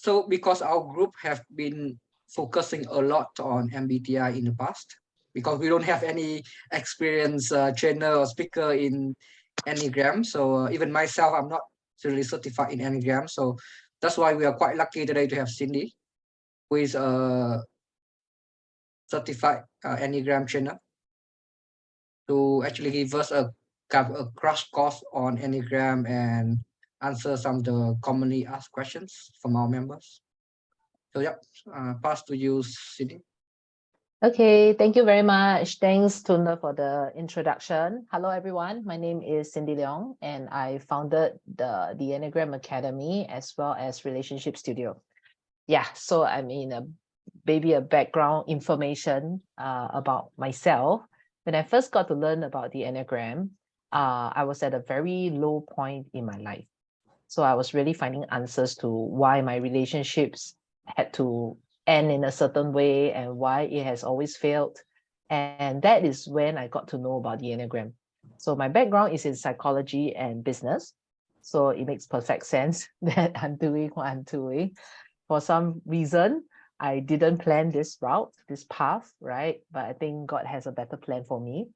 So because our group have been focusing a lot on MBTI in the past, because we don't have any experienced trainer or speaker in Enneagram. So even myself, I'm not really certified in Enneagram. So that's why we are quite lucky today to have Cindy, who is a certified Enneagram trainer, to actually give us a crash course on Enneagram and answer some of the commonly asked questions from our members. So yeah, pass to you, Cindy. Okay, thank you very much. Thanks, Tunda, for the introduction. Hello, everyone. My name is Cindy Leong, and I founded the Enneagram Academy as well as Relationship Studio. Yeah, so I mean, maybe a background information about myself. When I first got to learn about the Enneagram, I was at a very low point in my life. So I was really finding answers to why my relationships had to end in a certain way and why it has always failed. And that is when I got to know about the Enneagram. So my background is in psychology and business. So it makes perfect sense that I'm doing what I'm doing. For some reason, I didn't plan this route, this path, right? But I think God has a better plan for me.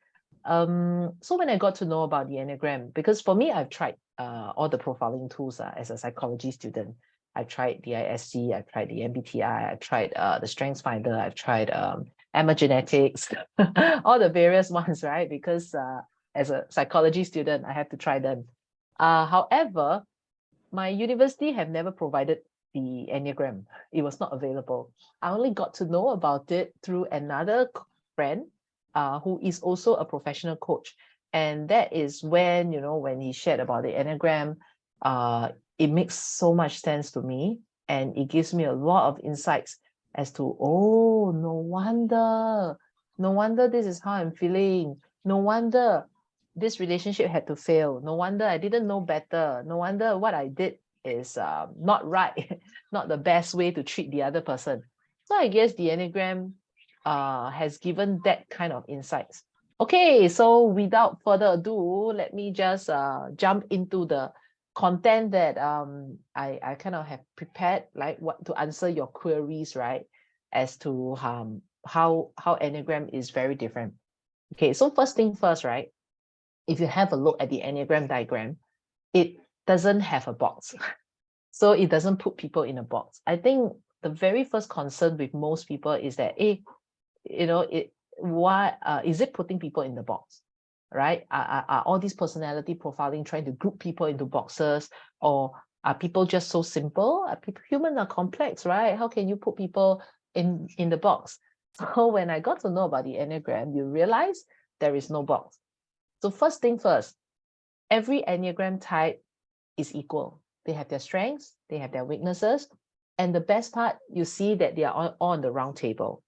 So when I got to know about the Enneagram, because for me, I've tried all the profiling tools as a psychology student. I've tried the ISC, I've tried the MBTI, I've tried the Strengths Finder, I've tried Genetics, all the various ones, right? Because as a psychology student, I have to try them. However, my university have never provided the Enneagram. It was not available. I only got to know about it through another friend who is also a professional coach. And that is when, when he shared about the Enneagram, it makes so much sense to me. And it gives me a lot of insights as to, oh, no wonder this is how I'm feeling. No wonder this relationship had to fail. No wonder I didn't know better. No wonder what I did is not right, not the best way to treat the other person. So I guess the Enneagram has given that kind of insights. Okay, so without further ado, let me just jump into the content that I kind of have prepared, like what to answer your queries, right? As to how Enneagram is very different. Okay, so first thing first, right? If you have a look at the Enneagram diagram, it doesn't have a box. So it doesn't put people in a box. I think the very first concern with most people is that, why is it putting people in the box, right? Are all these personality profiling trying to group people into boxes, or are people just so simple? Humans are complex, right? How can you put people in the box? So when I got to know about the Enneagram, you realize there is no box. So first thing first, every Enneagram type is equal. They have their strengths, they have their weaknesses, and the best part, you see that they are all on the round table.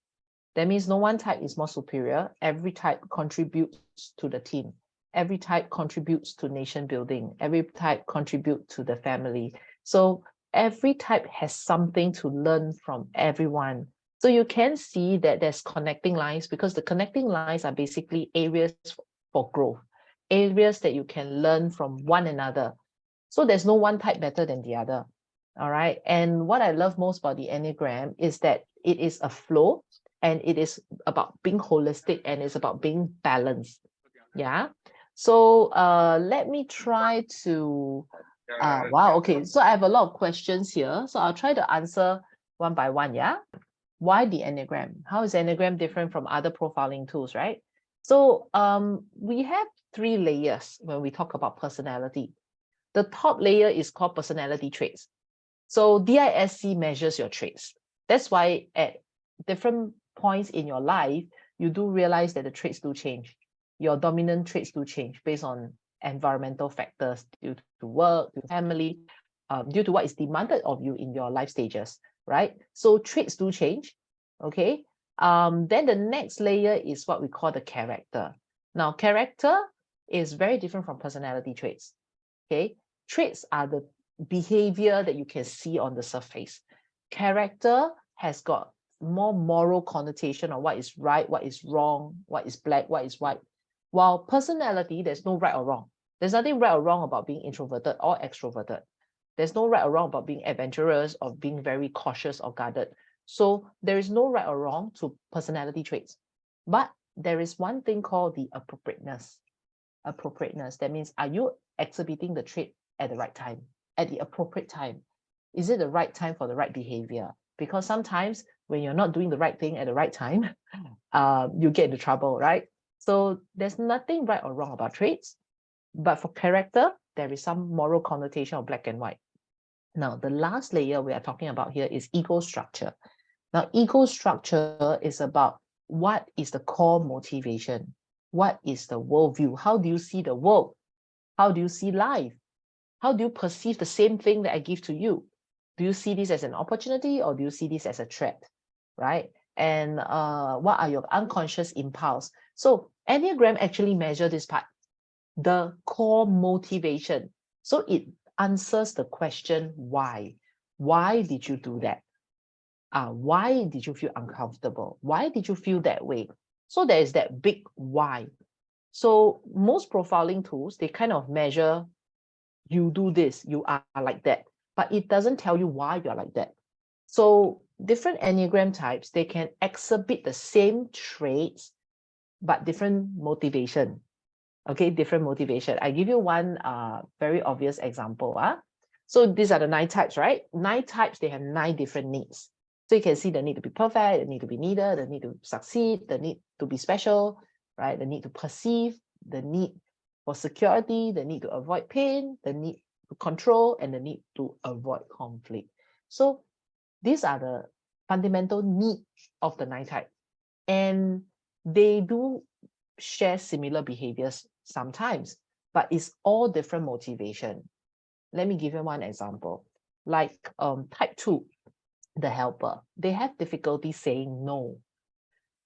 That means no one type is more superior. Every type contributes to the team. Every type contributes to nation building. Every type contributes to the family. So every type has something to learn from everyone. So you can see that there's connecting lines, because the connecting lines are basically areas for growth, areas that you can learn from one another. So there's no one type better than the other. All right. And what I love most about the Enneagram is that it is a flow, and it is about being holistic, and it's about being balanced. Yeah. So let me try to, wow, okay. So I have a lot of questions here. So I'll try to answer one by one, yeah? Why the Enneagram? How is Enneagram different from other profiling tools, right? So we have 3 layers when we talk about personality. The top layer is called personality traits. So DISC measures your traits. That's why at different points in your life, you do realize that the traits do change. Your dominant traits do change based on environmental factors, due to work, to family, due to what is demanded of you in your life stages, right? So traits do change, okay? Then the next layer is what we call the character. Now, character is very different from personality traits, okay? Traits are the behavior that you can see on the surface. Character has got more moral connotation on what is right, what is wrong, what is black, what is white. While personality, there's no right or wrong. There's nothing right or wrong about being introverted or extroverted. There's no right or wrong about being adventurous or being very cautious or guarded. So there is no right or wrong to personality traits. But there is one thing called the appropriateness. Appropriateness. That means, are you exhibiting the trait at the right time, at the appropriate time? Is it the right time for the right behavior? Because sometimes when you're not doing the right thing at the right time, you get into trouble, right? So there's nothing right or wrong about traits, but for character, there is some moral connotation of black and white. Now, the last layer we are talking about here is ego structure. Now, ego structure is about what is the core motivation? What is the worldview? How do you see the world? How do you see life? How do you perceive the same thing that I give to you? Do you see this as an opportunity or do you see this as a threat, right? And what are your unconscious impulse? So Enneagram actually measures this part, the core motivation. So it answers the question, why? Why did you do that? Why did you feel uncomfortable? Why did you feel that way? So there is that big why. So most profiling tools, they kind of measure, you do this, you are like that, but it doesn't tell you why you're like that. So different Enneagram types, they can exhibit the same traits, but different motivation. Okay, different motivation. I give you one very obvious example. So these are the 9 types, right? 9 types, they have 9 different needs. So you can see the need to be perfect, the need to be needed, the need to succeed, the need to be special, right? The need to perceive, the need for security, the need to avoid pain, the need to control, and the need to avoid conflict. So these are the fundamental needs of the 9 types. And they do share similar behaviors sometimes, but it's all different motivation. Let me give you one example. Like type 2, the helper, they have difficulty saying no.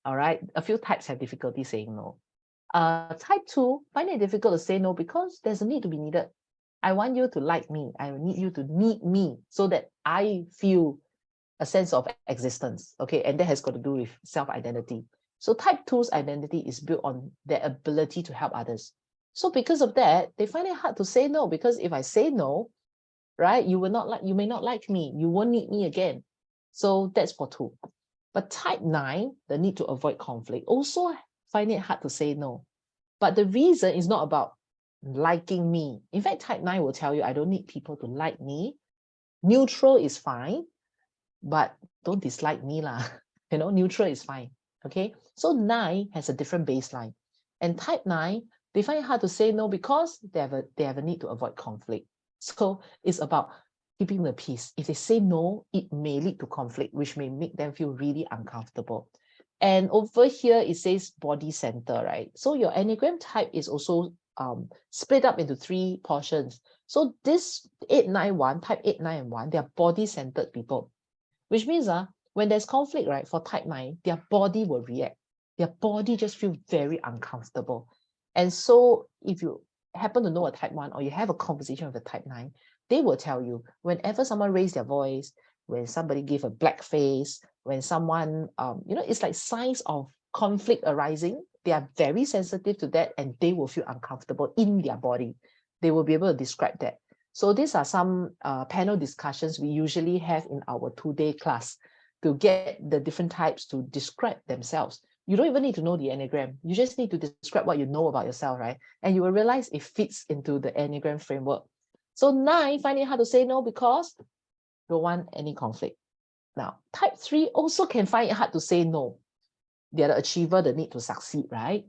All right, a few types have difficulty saying no. Type 2 find it difficult to say no because there's a need to be needed. I want you to like me. I need you to need me so that I feel a sense of existence. Okay, and that has got to do with self-identity. So type 2's identity is built on their ability to help others. So because of that, they find it hard to say no, because if I say no, right, you may not like me, you won't need me again. So that's for 2. But type 9, the need to avoid conflict, also find it hard to say no. But the reason is not about liking me. In fact, type 9 will tell you, I don't need people to like me. Neutral is fine, but don't dislike me lah. Neutral is fine. Okay, so 9 has a different baseline, and type 9, they find it hard to say no because they have a need to avoid conflict. So it's about keeping the peace. If they say no, it may lead to conflict, which may make them feel really uncomfortable. And over here it says body center, right? So your Enneagram type is also split up into 3 portions. So this 891, type 891, they are body centered people. Which means when there's conflict, right, for type 9, their body will react. Their body just feels very uncomfortable. And so if you happen to know a type 1 or you have a conversation with a type 9, they will tell you whenever someone raised their voice, when somebody gave a black face, when someone, it's like signs of conflict arising, they are very sensitive to that and they will feel uncomfortable in their body. They will be able to describe that. So these are some panel discussions we usually have in our 2-day class to get the different types to describe themselves. You don't even need to know the Enneagram. You just need to describe what you know about yourself, right? And you will realize it fits into the Enneagram framework. So 9, find it hard to say no because don't want any conflict. Now, type 3 also can find it hard to say no. They are the achiever, the need to succeed, right?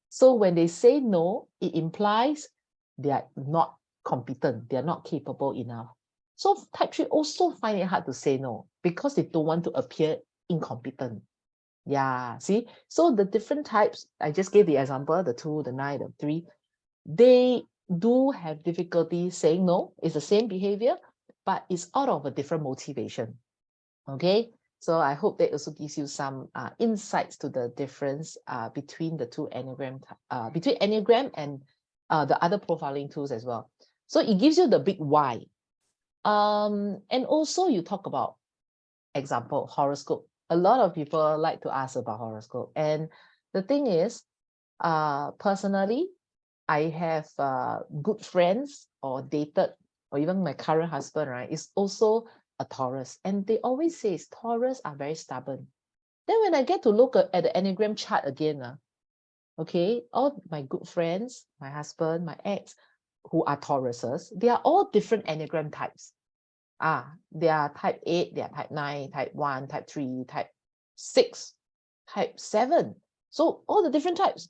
So when they say no, it implies they are not competent, they are not capable enough. So type 3 also find it hard to say no because they don't want to appear incompetent. Yeah, see? So the different types, I just gave the example, the 2, the 9, the 3, they do have difficulty saying no. It's the same behavior, but it's out of a different motivation. Okay, so I hope that also gives you some insights to the difference between the 2 Enneagram, between Enneagram and the other profiling tools as well. So it gives you the big why. And also you talk about, example, horoscope. A lot of people like to ask about horoscope. And the thing is, personally, I have good friends or dated or even my current husband, right, is also a Taurus. And they always say Taurus are very stubborn. Then when I get to look at the Enneagram chart again, okay, all my good friends, my husband, my ex, who are Tauruses, they are all different Enneagram types. They are type 8, they are type 9, type 1, type 3, type 6, type 7. So all the different types.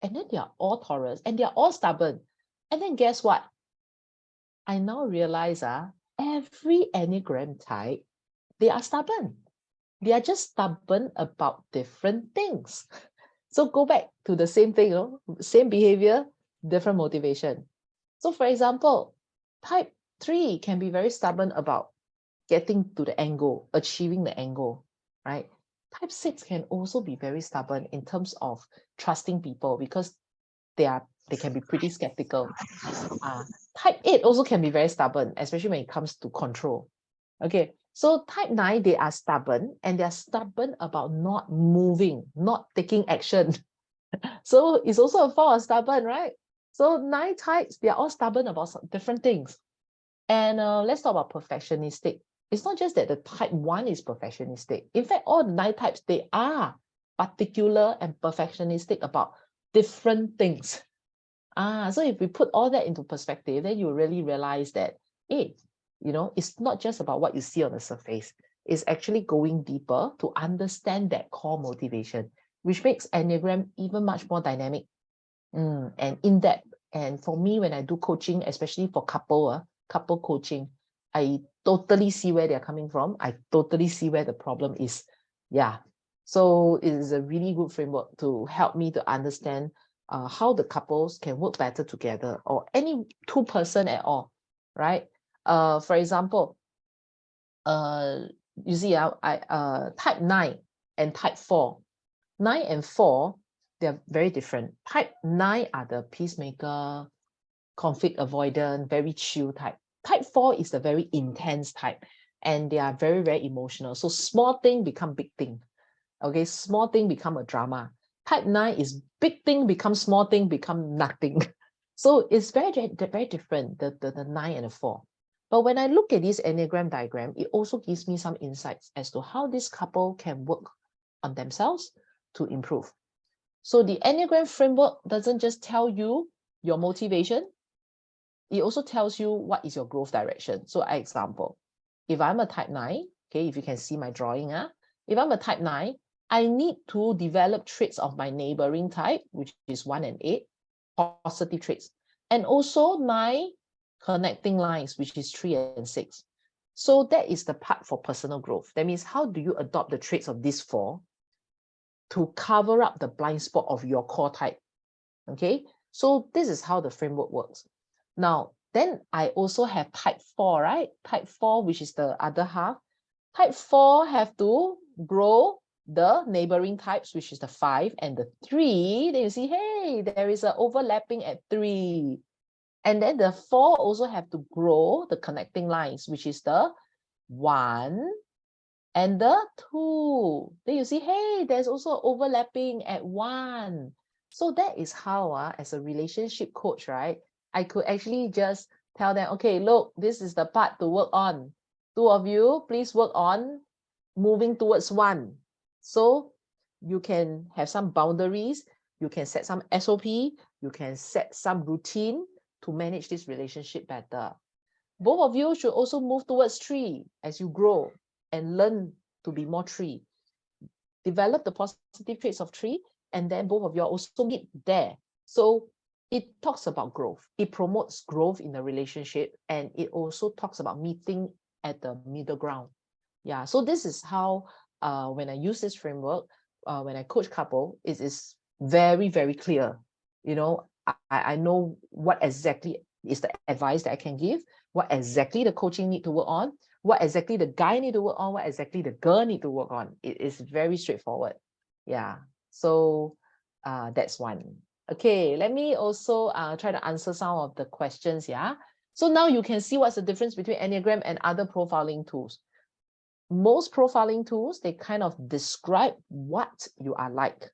And then they are all Taurus and they are all stubborn. And then guess what? I now realize every Enneagram type, they are stubborn. They are just stubborn about different things. So go back to the same thing, same behavior, different motivation. So for example, type 3 can be very stubborn about getting to the end goal, achieving the end goal, right? Type 6 can also be very stubborn in terms of trusting people because they can be pretty skeptical. Type 8 also can be very stubborn, especially when it comes to control. Okay, so type 9, they are stubborn and they're stubborn about not moving, not taking action. So it's also a form of stubborn, right? So 9 types, they are all stubborn about different things. And let's talk about perfectionistic. It's not just that the type 1 is perfectionistic. In fact, all the 9 types, they are particular and perfectionistic about different things. So if we put all that into perspective, then you really realize that, hey, it's not just about what you see on the surface. It's actually going deeper to understand that core motivation, which makes Enneagram even much more dynamic and in-depth. And for me, when I do coaching, especially for couple coaching, I totally see where they're coming from. I totally see where the problem is. Yeah. So it is a really good framework to help me to understand how the couples can work better together, or any two person at all, right? For example, you see, type 9 and type 4. 9 and 4, they're very different. Type 9 are the peacemaker, conflict avoidant, very chill type. Type 4 is the very intense type, and they are very, very emotional. So small thing become big thing. Okay, small thing become a drama. Type 9 is big thing become small thing become nothing. So it's very, very different, the 9 and the 4. But when I look at this Enneagram diagram, it also gives me some insights as to how this couple can work on themselves to improve. So the Enneagram framework doesn't just tell you your motivation, it also tells you what is your growth direction. So example, if I'm a type 9, okay, if you can see my drawing, if I'm a type 9, I need to develop traits of my neighboring type, which is 1 and 8, positive traits, and also my connecting lines, which is 3 and 6. So that is the part for personal growth. That means, how do you adopt the traits of these 4 to cover up the blind spot of your core type? Okay, so this is how the framework works. Now, then I also have type 4, right? Type 4, which is the other half. Type 4 have to grow the neighboring types, which is the 5 and the 3. Then you see, hey, there is an overlapping at 3. And then the 4 also have to grow the connecting lines, which is the 1 and the 2. Then you see, hey, there's also overlapping at 1. So that is how, as a relationship coach, right, I could actually just tell them, okay, look, this is the part to work on. 2 of you, please work on moving towards 1. So you can have some boundaries, you can set some SOP, you can set some routine to manage this relationship better. Both of you should also move towards 3 as you grow and learn to be more 3. Develop the positive traits of 3, and then both of you also meet there. So it talks about growth. It promotes growth in the relationship, and it also talks about meeting at the middle ground. Yeah, so this is how when I use this framework, when I coach couple, it is very, very clear. I know what exactly is the advice that I can give, what exactly the coaching need to work on, what exactly the guy need to work on, what exactly the girl need to work on. It is very straightforward. Yeah, so that's one. Okay, let me also try to answer some of the questions. Yeah, so now you can see what's the difference between Enneagram and other profiling tools. Most profiling tools, they kind of describe what you are like,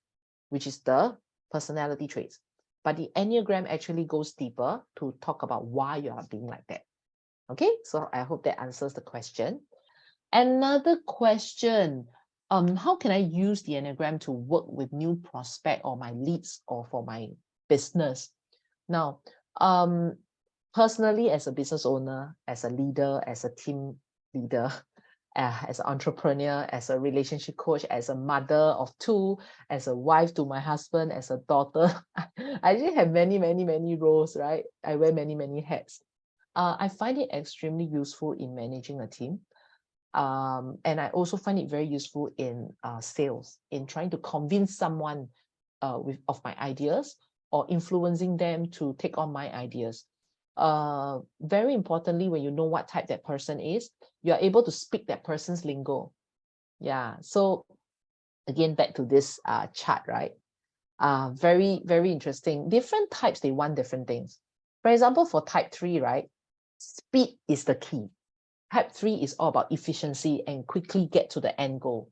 which is the personality traits. But the Enneagram actually goes deeper to talk about why you are being like that. Okay, so I hope that answers the question. Another question, how can I use the Enneagram to work with new prospect or my leads or for my business? Now, personally, as a business owner, as a leader, as a team leader, as an entrepreneur, as a relationship coach, as a mother of two, as a wife to my husband, as a daughter, I actually have many, many, many roles, right? I wear many, many hats. I find it extremely useful in managing a team. And I also find it very useful in sales, in trying to convince someone of my ideas or influencing them to take on my ideas. Very importantly, when you know what type that person is, you are able to speak that person's lingo. Yeah. So again, back to this chart, right? Very, very interesting. Different types, they want different things. For example, for type 3, right? Speed is the key. Type 3 is all about efficiency and quickly get to the end goal.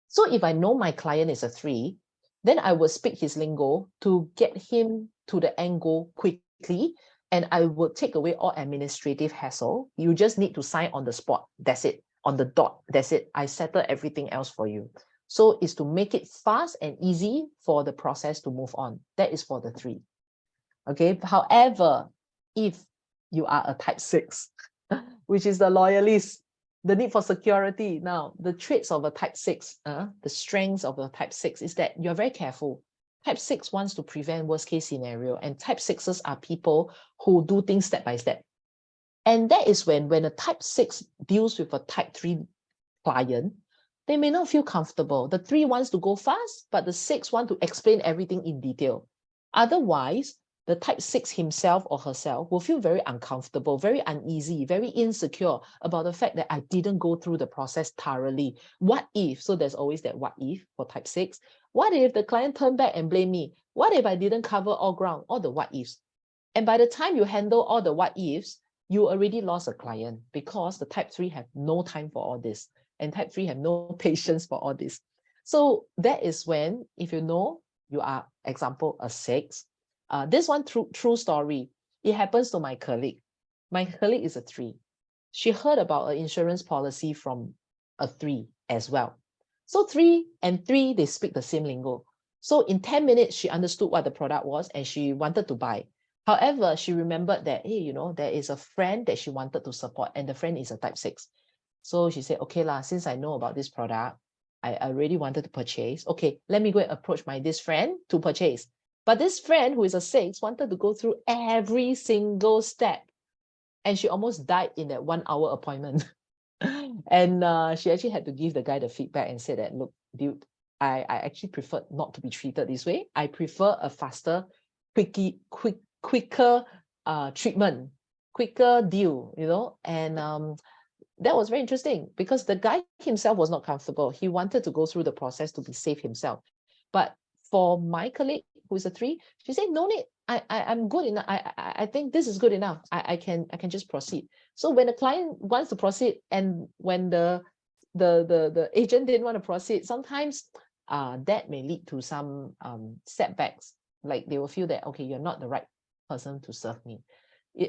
So if I know my client is a 3, then I will speak his lingo to get him to the end goal quickly. And I will take away all administrative hassle. You just need to sign on the spot. That's it. On the dot. That's it. I settle everything else for you. So it's to make it fast and easy for the process to move on. That is for the 3. Okay. However, if you are a type 6, which is the loyalist, the need for security. Now, the traits of a type 6, the strengths of a type 6 is that you're very careful. Type 6 wants to prevent worst case scenario, and type 6s are people who do things step by step. And that is when a type 6 deals with a type 3 client, they may not feel comfortable. The 3 wants to go fast, but the 6 want to explain everything in detail. Otherwise, the type 6 himself or herself will feel very uncomfortable, very uneasy, very insecure about the fact that I didn't go through the process thoroughly. What if? So there's always that what if for type 6. What if the client turned back and blamed me? What if I didn't cover all ground? All the what ifs. And by the time you handle all the what ifs, you already lost a client because the type 3 have no time for all this. And type 3 have no patience for all this. So that is when, if you know, you are, example, a 6. This one, true story. It happens to my colleague. My colleague is a 3. She heard about an insurance policy from a 3 as well. So 3 and 3, they speak the same lingo. So in 10 minutes, she understood what the product was and she wanted to buy. However, she remembered that, hey, you know, there is a friend that she wanted to support and the friend is a type 6. So she said, okay lah, since I know about this product, I really wanted to purchase. Okay, let me go and approach this friend to purchase. But this friend who is a 6 wanted to go through every single step. And she almost died in that 1-hour appointment. And she actually had to give the guy the feedback and said that, look, dude, I actually prefer not to be treated this way. I prefer a faster, quicker treatment, quicker deal, you know. And that was very interesting because the guy himself was not comfortable. He wanted to go through the process to be safe himself. But for my colleague, who is a 3, she said, no need. I'm good enough. I think this is good enough. I can just proceed. So when the client wants to proceed and when the agent didn't want to proceed, sometimes that may lead to some setbacks. Like they will feel that, okay, you're not the right person to serve me.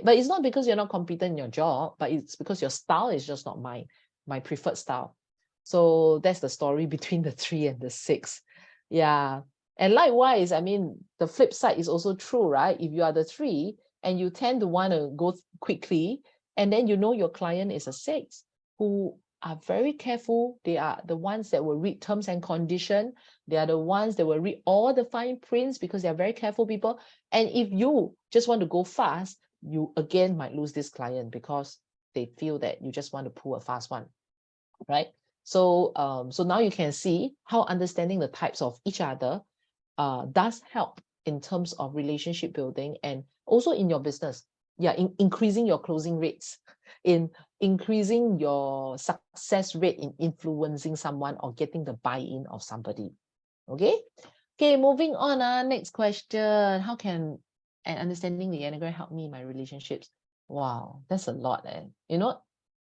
But it's not because you're not competent in your job, but it's because your style is just not my preferred style. So that's the story between the 3 and the 6. Yeah. And likewise, I mean, the flip side is also true, right? If you are the 3 and you tend to want to go quickly, and then you know your client is a 6 who are very careful. They are the ones that will read terms and condition. They are the ones that will read all the fine prints because they are very careful people. And if you just want to go fast, you again might lose this client because they feel that you just want to pull a fast one, right? So, so now you can see how understanding the types of each other does help in terms of relationship building and also in your business. Yeah, increasing your closing rates, in increasing your success rate in influencing someone or getting the buy-in of somebody. Okay. Okay, moving on. Next question. How can and understanding the Enneagram help me in my relationships? Wow, that's a lot. You know,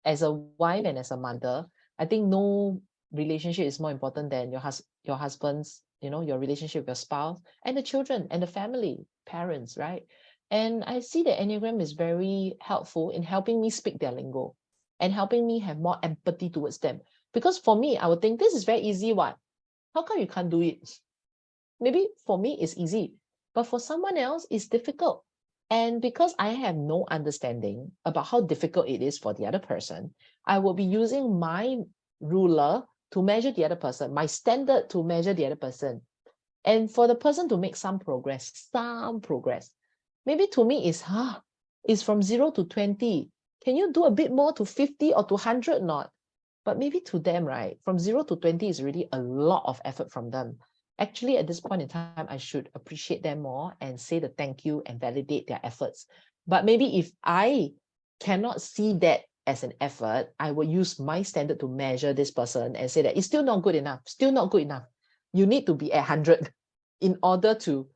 as a wife and as a mother, I think no relationship is more important than your husband's, you know, your relationship with your spouse and the children and the family, parents, right? And I see that Enneagram is very helpful in helping me speak their lingo and helping me have more empathy towards them. Because for me, I would think this is very easy. What? How come you can't do it? Maybe for me, it's easy, but for someone else, it's difficult. And because I have no understanding about how difficult it is for the other person, I will be using my ruler to measure the other person, my standard to measure the other person. And for the person to make some progress. Maybe to me it's from 0 to 20. Can you do a bit more to 50 or to 100? Not. But maybe to them, right, from 0 to 20 is really a lot of effort from them. Actually, at this point in time, I should appreciate them more and say the thank you and validate their efforts. But maybe if I cannot see that as an effort, I will use my standard to measure this person and say that it's still not good enough, still not good enough. You need to be at 100 in order to,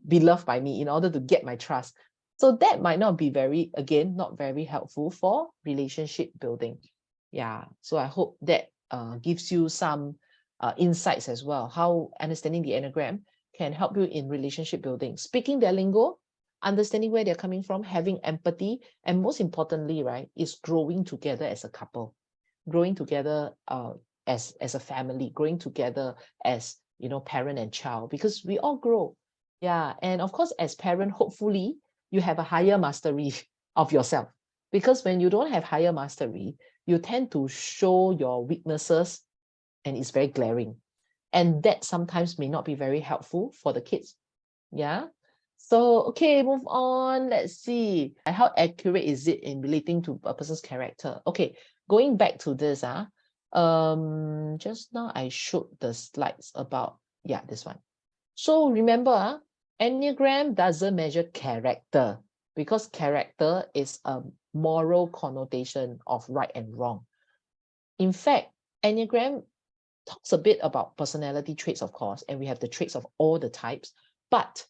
be loved by me, in order to get my trust. So that might not be not very helpful for relationship building. Yeah, so I hope that gives you some insights as well, how understanding the Enneagram can help you in relationship building, speaking their lingo, understanding where they're coming from, having empathy, and most importantly, right, is growing together as a couple, growing together as a family, growing together as, parent and child, because we all grow. Yeah, and of course, as parent, hopefully you have a higher mastery of yourself, because when you don't have higher mastery, you tend to show your weaknesses and it's very glaring. And that sometimes may not be very helpful for the kids. Yeah. So, okay, move on. Let's see. How accurate is it in relating to a person's character? Okay, going back to this, just now I showed the slides about, this one. So remember, Enneagram doesn't measure character, because character is a moral connotation of right and wrong. In fact, Enneagram talks a bit about personality traits, of course, and we have the traits of all the types, but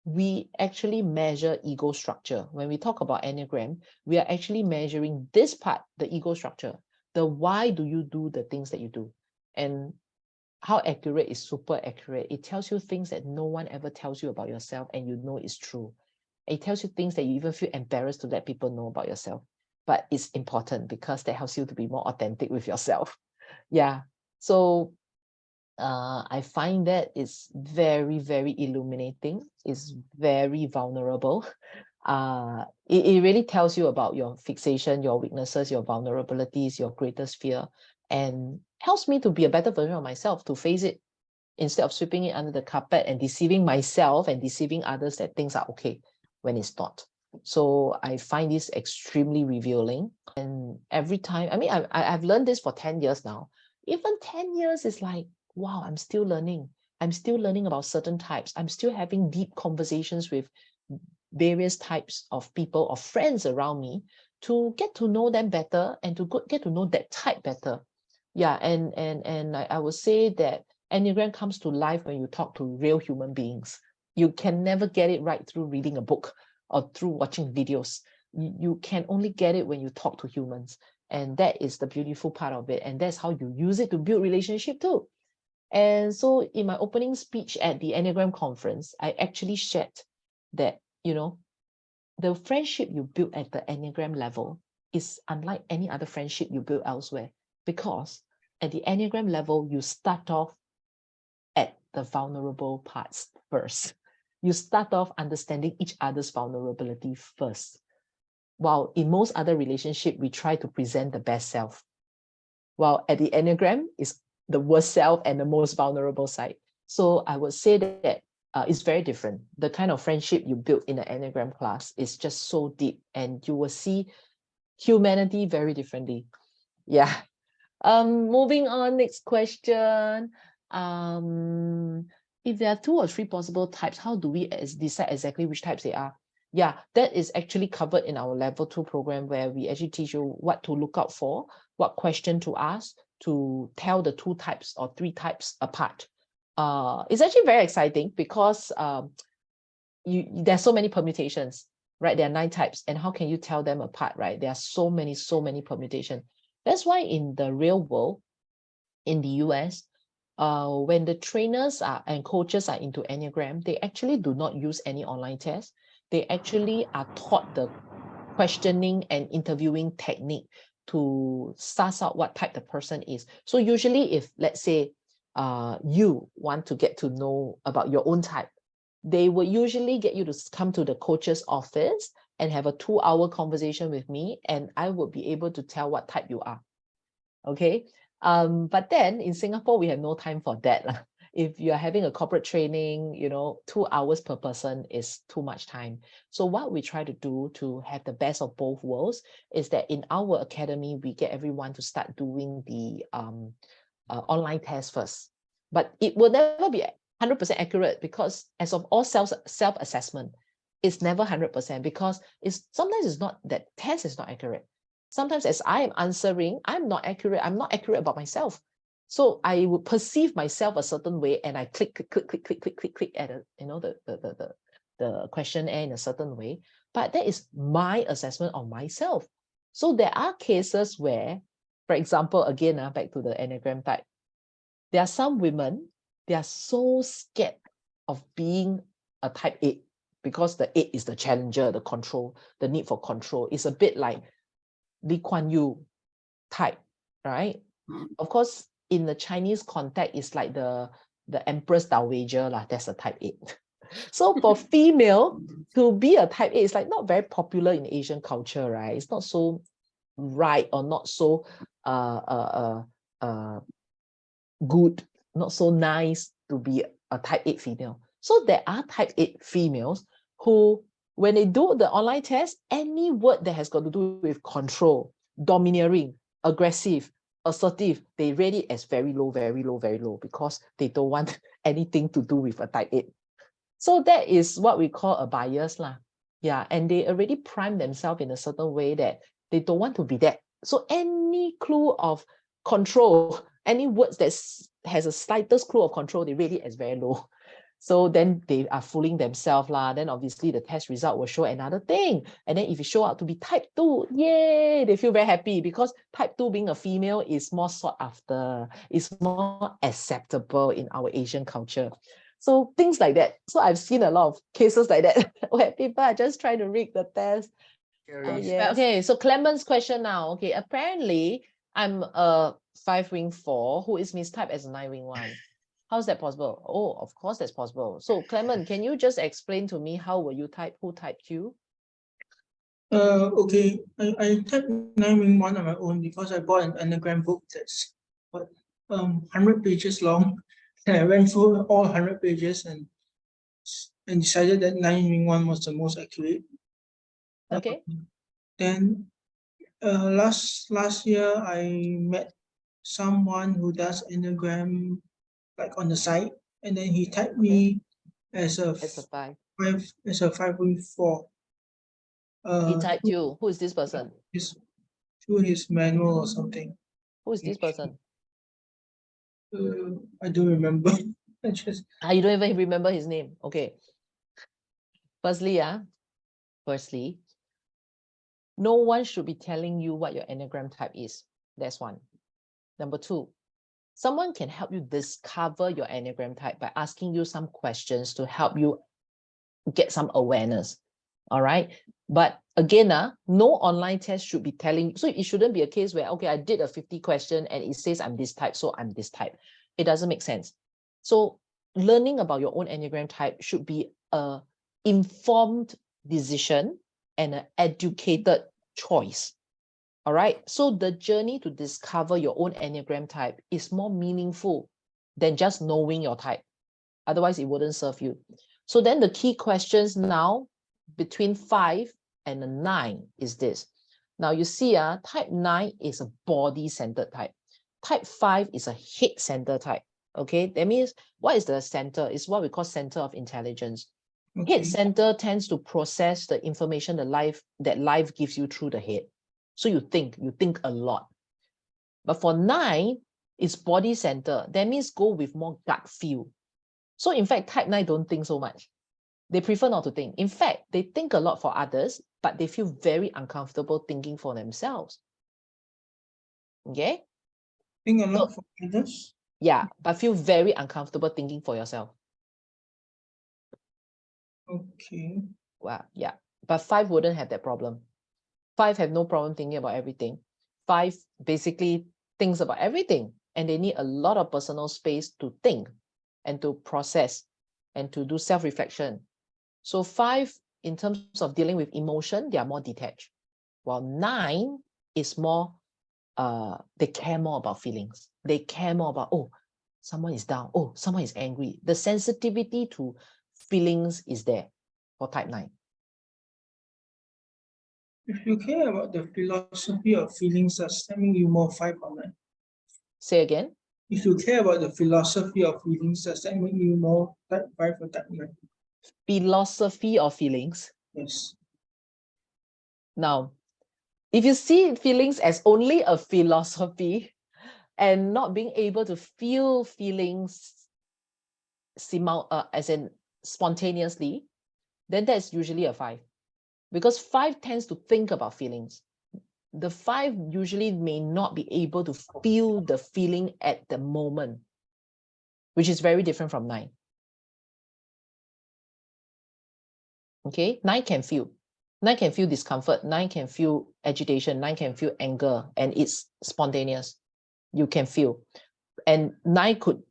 we actually measure ego structure. When we talk about Enneagram, we are actually measuring this part, the ego structure, the why do you do the things that you do. And how accurate is super accurate. It tells you things that no one ever tells you about yourself and you know it's true. It tells you things that you even feel embarrassed to let people know about yourself. But it's important because that helps you to be more authentic with yourself. Yeah. So I find that it's very, very illuminating. It's very vulnerable. It really tells you about your fixation, your weaknesses, your vulnerabilities, your greatest fear, and helps me to be a better version of myself, to face it instead of sweeping it under the carpet and deceiving myself and deceiving others that things are okay when it's not. So I find this extremely revealing. And every time, I mean, I've learned this for 10 years now. Even 10 years is like, wow, I'm still learning. I'm still learning about certain types. I'm still having deep conversations with various types of people or friends around me to get to know them better and to get to know that type better. Yeah, and I would say that Enneagram comes to life when you talk to real human beings. You can never get it right through reading a book or through watching videos. You can only get it when you talk to humans. And that is the beautiful part of it. And that's how you use it to build relationship too. And so in my opening speech at the Enneagram conference, I actually shared that, the friendship you build at the Enneagram level is unlike any other friendship you build elsewhere, because at the Enneagram level, you start off at the vulnerable parts first. You start off understanding each other's vulnerability first. While in most other relationships, we try to present the best self. While at the Enneagram is the worst self and the most vulnerable side. So I would say that it's very different. The kind of friendship you build in the Enneagram class is just so deep, and you will see humanity very differently. Yeah. Moving on, next question. If there are 2 or 3 possible types, how do we decide exactly which types they are? Yeah, that is actually covered in our level 2 program, where we actually teach you what to look out for, what question to ask to tell the 2 types or 3 types apart. It's actually very exciting because there's so many permutations, right? There are 9 types, and how can you tell them apart, right? There are so many permutations. That's why in the real world, in the US, when the trainers are and coaches are into Enneagram, they actually do not use any online tests. They actually are taught the questioning and interviewing technique to suss out what type the person is. So usually if, let's say, you want to get to know about your own type, they will usually get you to come to the coach's office and have a 2-hour conversation with me, and I would be able to tell what type you are. Okay. But then in Singapore, we have no time for that. If you're having a corporate training, 2 hours per person is too much time. So what we try to do to have the best of both worlds is that in our academy, we get everyone to start doing the online test first. But it will never be 100% accurate, because as of all self-assessment, it's never 100%, because sometimes it's not that test is not accurate. Sometimes as I am answering, I'm not accurate about myself. So I would perceive myself a certain way, and I click at the questionnaire in a certain way. But that is my assessment of myself. So there are cases where, for example, again, back to the Enneagram type, there are some women, they are so scared of being a type 8, because the 8 is the challenger, the control, the need for control. It's a bit like Lee Kuan Yew type, right? Of course, in the Chinese context, it's like the Empress Dowager, that's a type 8. So for female to be a type 8 is like not very popular in Asian culture, right? It's not so right, or not so good, not so nice to be a type 8 female. So there are type 8 females who, when they do the online test, any word that has got to do with control, domineering, aggressive, assertive, they rate it as very low, very low, very low, because they don't want anything to do with a type 8. So that is what we call a bias lah. Yeah, and they already prime themselves in a certain way that they don't want to be that. So any clue of control, any words that has a slightest clue of control, they rate it as very low. So then they are fooling themselves lah. Then obviously the test result will show another thing. And then if it show out to be type 2, yay, they feel very happy, because type 2 being a female is more sought after, is more acceptable in our Asian culture. So things like that. So I've seen a lot of cases like that where people are just trying to rig the test. Yeah. Okay, so Clement's question now. Okay, apparently I'm a 5-wing 4 who is mistyped as a 9-wing 1. How's that possible? Oh, of course that's possible. So Clement, can you just explain to me how were you typed? Who typed you? Okay, I typed 9-wing 1 on my own because I bought an Enneagram book that's 100 pages long. And I went through all 100 pages and decided that 9-wing 1 was the most accurate. Okay. Then last year I met someone who does Enneagram like on the side, and then he typed me as a 5. 5-wing 4. He typed you. Who is this person? Through his manual or something. Who is this person? I don't remember. You don't even remember his name. Okay. Firstly, no one should be telling you what your Enneagram type is. That's one. Number 2, someone can help you discover your Enneagram type by asking you some questions to help you get some awareness. All right. But again, no online test should be telling. So it shouldn't be a case where, okay, I did a 50 question and it says I'm this type, so I'm this type. It doesn't make sense. So learning about your own Enneagram type should be an informed decision and an educated choice. All right. So the journey to discover your own Enneagram type is more meaningful than just knowing your type. Otherwise, it wouldn't serve you. So then the key questions now between 5 and a 9 is this. Now you see, type 9 is a body-centered type. Type 5 is a head-centered type. Okay, that means what is the center? It's what we call center of intelligence. Okay. Head center tends to process the information that life gives you through the head. So you think a lot. But for 9, it's body center. That means go with more gut feel. So in fact, type 9 don't think so much. They prefer not to think. In fact, they think a lot for others, but they feel very uncomfortable thinking for themselves. Okay? Think a lot for others? Yeah, but feel very uncomfortable thinking for yourself. Okay. Wow, yeah. But 5 wouldn't have that problem. 5 have no problem thinking about everything. 5 basically thinks about everything, and they need a lot of personal space to think and to process and to do self-reflection. So 5, in terms of dealing with emotion, they are more detached. While 9 is more, they care more about feelings. They care more about, oh, someone is down. Oh, someone is angry. The sensitivity to feelings is there for type 9. If you care about the philosophy of feelings, does that mean you more 5 or 9? Say again. If you care about the philosophy of feelings, does that make you more type 5 or type 9? Philosophy of feelings. Yes. Now, if you see feelings as only a philosophy and not being able to feel feelings as in spontaneously, then that's usually a 5. Because 5 tends to think about feelings. The 5 usually may not be able to feel the feeling at the moment, which is very different from 9. Okay, 9 can feel. 9 can feel discomfort, 9 can feel agitation, 9 can feel anger, and it's spontaneous. You can feel. And 9 could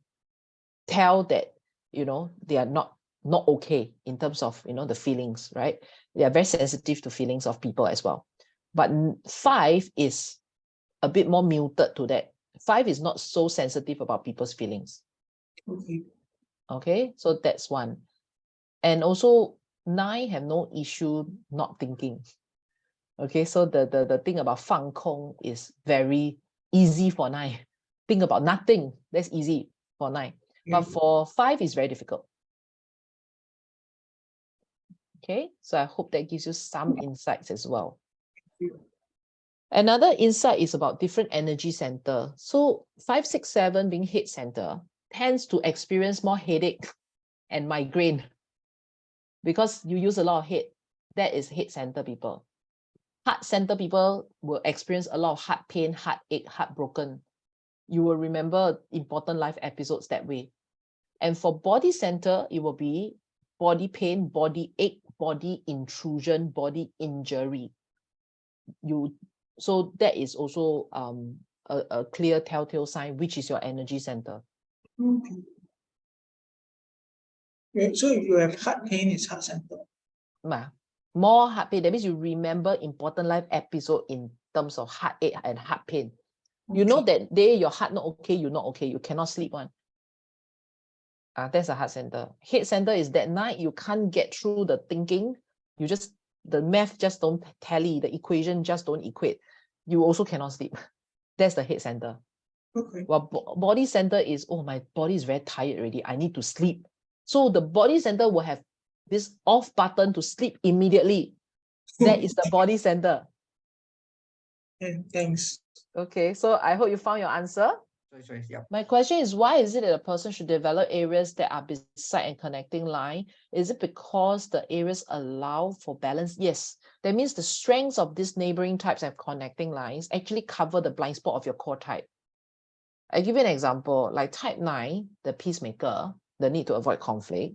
tell that, they are not okay in terms of, the feelings, right? They are very sensitive to feelings of people as well. But 5 is a bit more muted to that. 5 is not so sensitive about people's feelings. Okay. Okay, so that's one. And also 9 have no issue not thinking. Okay, so the thing about 放空 is very easy for 9. Think about nothing. That's easy for 9. But for 5 is very difficult. Okay, so I hope that gives you some insights as well. Another insight is about different energy center. So 5, 6, 7 being head center tends to experience more headache and migraine because you use a lot of head. That is head center people. Heart center people will experience a lot of heart pain, heartache, heartbroken. You will remember important life episodes that way. And for body center, it will be body pain, body ache, body intrusion, body injury. So that is also a clear telltale sign, which is your energy center. Okay. Yeah, so if you have heart pain, it's heart center. More heart pain, that means you remember important life episode in terms of heartache and heart pain. You know that day your heart not okay, you're not okay, you cannot sleep one. That's a heart center. Head center is that night you can't get through the thinking. The math just don't tally, the equation just don't equate. You also cannot sleep. That's the head center. Okay. Well, body center is, oh, my body is very tired already. I need to sleep. So the body center will have this off button to sleep immediately. That is the body center. Okay, thanks. Okay, so I hope you found your answer. Sorry, yeah. My question is, why is it that a person should develop areas that are beside and connecting line? Is it because the areas allow for balance? Yes. That means the strengths of these neighboring types and connecting lines actually cover the blind spot of your core type. I give you an example, like type 9, the peacemaker, the need to avoid conflict.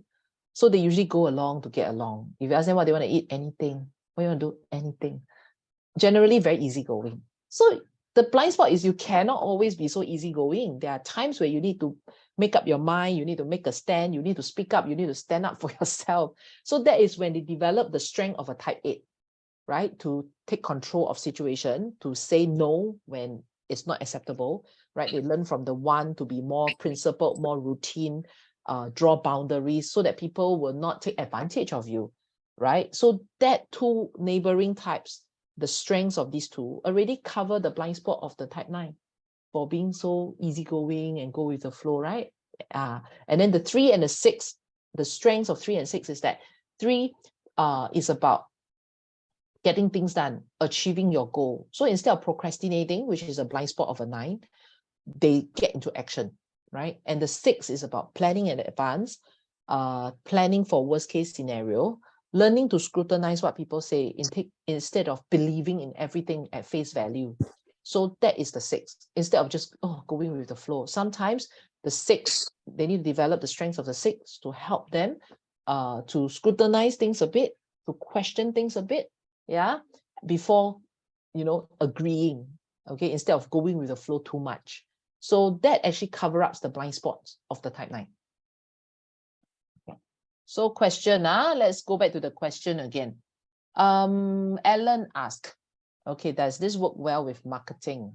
So they usually go along to get along. If you ask them what they want to eat, anything. What you want to do? Anything. Generally very easygoing. So the blind spot is you cannot always be so easygoing. There are times where you need to make up your mind, you need to make a stand, you need to speak up, you need to stand up for yourself. So that is when they develop the strength of a type 8, right? To take control of situation, to say no when it's not acceptable, right? They learn from the 1 to be more principled, more routine, draw boundaries so that people will not take advantage of you, right? So that 2 neighboring types, the strengths of these 2 already cover the blind spot of the type 9 for being so easygoing and go with the flow, right? And then the 3 and the 6, the strengths of 3 and 6 is that 3 is about getting things done, achieving your goal. So instead of procrastinating, which is a blind spot of a 9, they get into action, right? And the 6 is about planning in advance, planning for worst case scenario, learning to scrutinize what people say instead of believing in everything at face value. So that is the 6, instead of just going with the flow. Sometimes The 6, they need to develop the strengths of the 6 to help them to scrutinize things a bit, to question things a bit, yeah, before, agreeing, okay, instead of going with the flow too much. So that actually covers up the blind spots of the type 9. Okay. So question, let's go back to the question again. Ellen asked, okay, does this work well with marketing?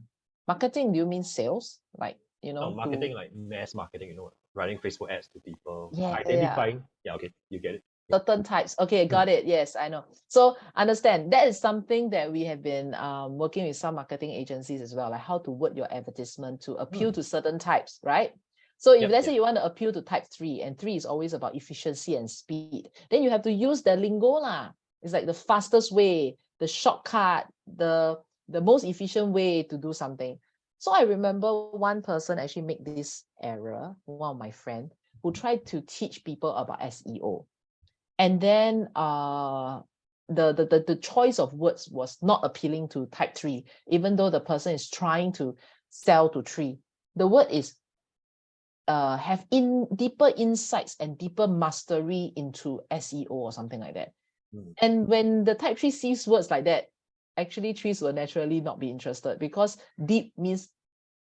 Marketing, do you mean sales? Like, marketing, like mass marketing, running Facebook ads to people, Yeah. identifying. Yeah, okay, you get it. Certain types. Okay, got it. Yes, I know. So understand that is something that we have been working with some marketing agencies as well, like how to word your advertisement to appeal to certain types, right? So if let's say you want to appeal to type 3, and 3 is always about efficiency and speed, then you have to use the lingo lah. It's like the fastest way, the shortcut, the most efficient way to do something. So I remember one person actually made this error, one of my friends, who tried to teach people about SEO. And then the choice of words was not appealing to type 3, even though the person is trying to sell to 3. The word is have deeper insights and deeper mastery into SEO or something like that. And when the type 3 sees words like that, actually 3s will naturally not be interested, because deep means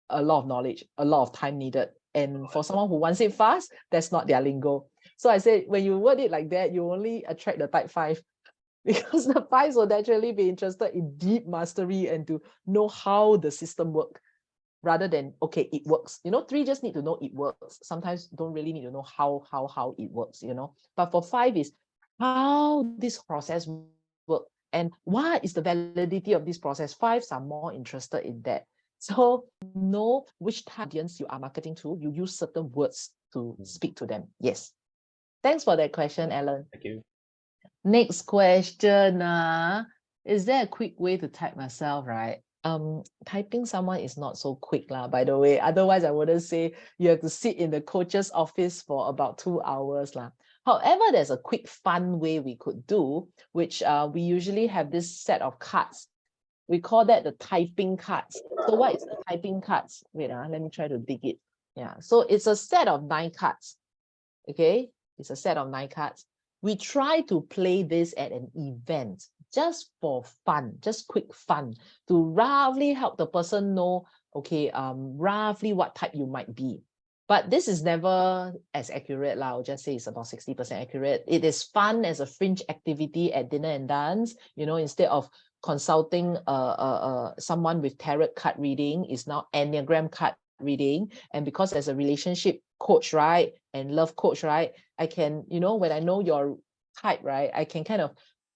a lot of knowledge, a lot of time needed. And for someone who wants it fast, that's not their lingo. So I said, when you word it like that, you only attract the type 5, because the 5s will naturally be interested in deep mastery and to know how the system works, rather than, okay, it works. 3 just need to know it works. Sometimes don't really need to know how it works, But for 5 is how this process works and what is the validity of this process. 5s are more interested in that. So know which audience you are marketing to. You use certain words to speak to them. Yes. Thanks for that question, Ellen. Thank you. Next question. Is there a quick way to type myself, right? Typing someone is not so quick, by the way. Otherwise, I wouldn't say you have to sit in the coach's office for about 2 hours. However, there's a quick, fun way we could do, which we usually have this set of cards. We call that the typing cards. So what is the typing cards? Wait, let me try to dig it. Yeah, so it's a set of 9 cards. Okay, it's a set of 9 cards. We try to play this at an event just for fun, just quick fun, to roughly help the person know, okay, roughly what type you might be. But this is never as accurate. I'll just say it's about 60% accurate. It is fun as a fringe activity at dinner and dance, instead of consulting someone with tarot card reading, is now Enneagram card reading. And because as a relationship coach, right, and love coach, right, I can, when I know your type, right, I can kind of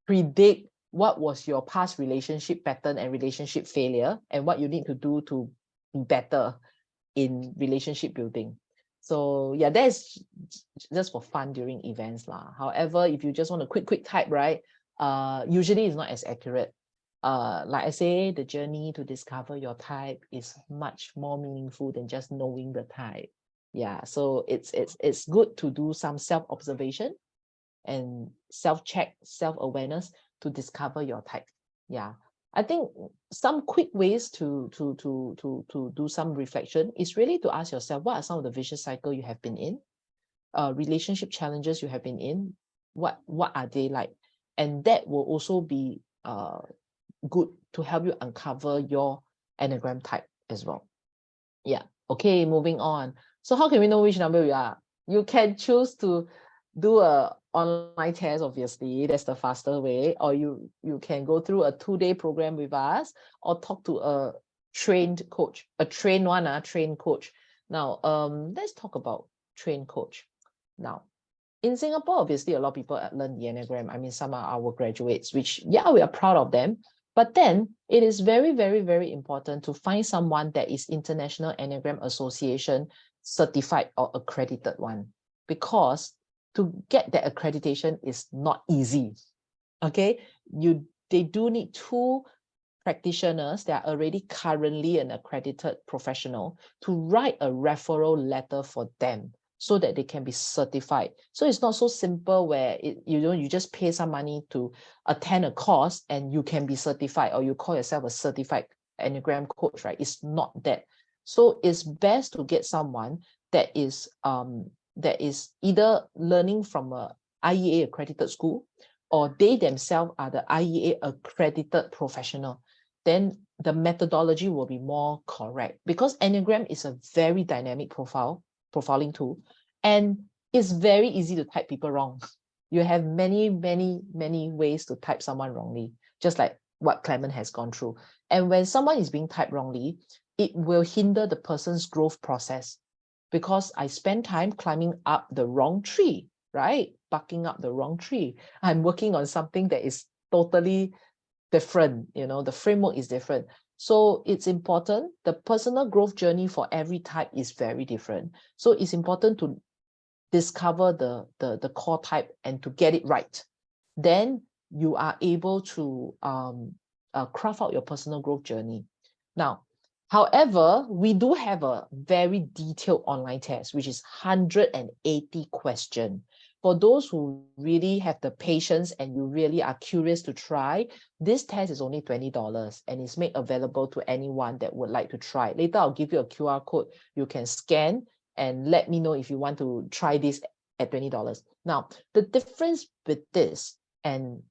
predict what was your past relationship pattern and relationship failure, and what you need to do to be better in relationship building. So yeah, that's just for fun during events. However, if you just want a quick type, right, usually it's not as accurate. Like I say, the journey to discover your type is much more meaningful than just knowing the type. Yeah, so it's good to do some self-observation and self-check, self-awareness to discover your type. Yeah, I think some quick ways to do some reflection is really to ask yourself, what are some of the vicious cycle you have been in, relationship challenges you have been in, what are they like? And that will also be good to help you uncover your Enneagram type as well. Yeah. Okay, moving on. So how can we know which number we are? You can choose to do a online test, obviously. That's the faster way. Or you can go through a 2-day program with us, or talk to a trained coach, a trained coach. Now, let's talk about trained coach. Now, in Singapore, obviously, a lot of people learn the Enneagram. I mean, some are our graduates, which, yeah, we are proud of them. But then it is very, very, very important to find someone that is International Enneagram Association certified or accredited one, because to get that accreditation is not easy. Okay, they do need 2 practitioners that are already currently an accredited professional to write a referral letter for them, so that they can be certified. So it's not so simple where you just pay some money to attend a course and you can be certified, or you call yourself a certified Enneagram coach, right? It's not that. So it's best to get someone that is either learning from a IEA accredited school, or they themselves are the IEA accredited professional, then the methodology will be more correct, because Enneagram is a very dynamic profiling tool, and it's very easy to type people wrong. You have many ways to type someone wrongly, just like what Clement has gone through. And when someone is being typed wrongly, it will hinder the person's growth process, because I spend time climbing up the wrong tree, right? Barking up the wrong tree. I'm working on something that is totally different, the framework is different. So it's important. The personal growth journey for every type is very different. So it's important to discover the core type and to get it right. Then you are able to craft out your personal growth journey. Now, however, we do have a very detailed online test, which is 180 questions. For those who really have the patience and you really are curious to try, this test is only $20 and it's made available to anyone that would like to try. Later, I'll give you a QR code. You can scan and let me know if you want to try this at $20. Now, the difference with this and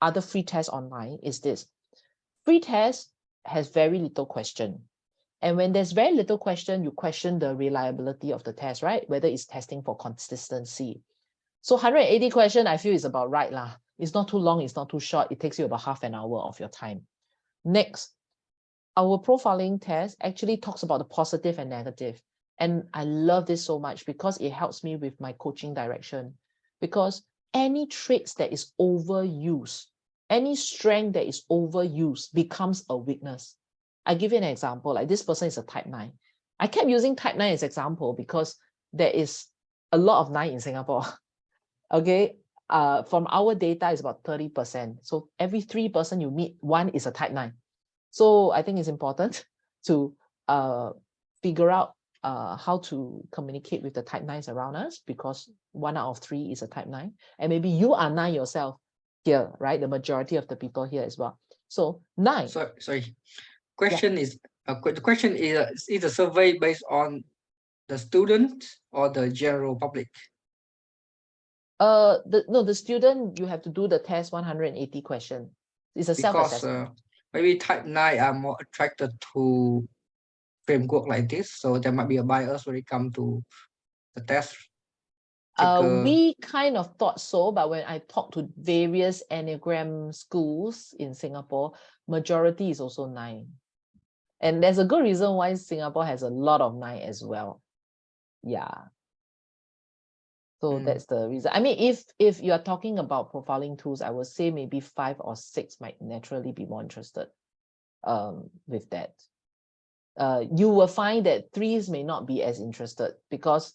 other free tests online is this. Free test has very little question. And when there's very little question, you question the reliability of the test, right? Whether it's testing for consistency. So 180 questions, I feel is about right lah. It's not too long, it's not too short. It takes you about half an hour of your time. Next, our profiling test actually talks about the positive and negative. And I love this so much because it helps me with my coaching direction. Because any traits that is overused, any strength that is overused becomes a weakness. I give you an example, like this person is a type 9. I kept using type 9 as example because there is a lot of 9 in Singapore. Okay, from our data is about 30%. So every 3 person you meet, 1 is a type 9. So I think it's important to figure out how to communicate with the type 9s around us, because 1 out of 3 is a type 9. And maybe you are 9 yourself here, right? The majority of the people here as well. So 9. Sorry. Question is the question is the survey based on the student or the general public? The student, you have to do the test 180 questions. It's a self-assessment. Maybe type 9 are more attracted to framework like this, so there might be a bias when it comes to the test. We kind of thought so, but when I talked to various Enneagram schools in Singapore, majority is also 9. And there's a good reason why Singapore has a lot of 9 as well. Yeah. So that's the reason. I mean, if you are talking about profiling tools, I would say maybe 5 or 6 might naturally be more interested with that. You will find that 3s may not be as interested, because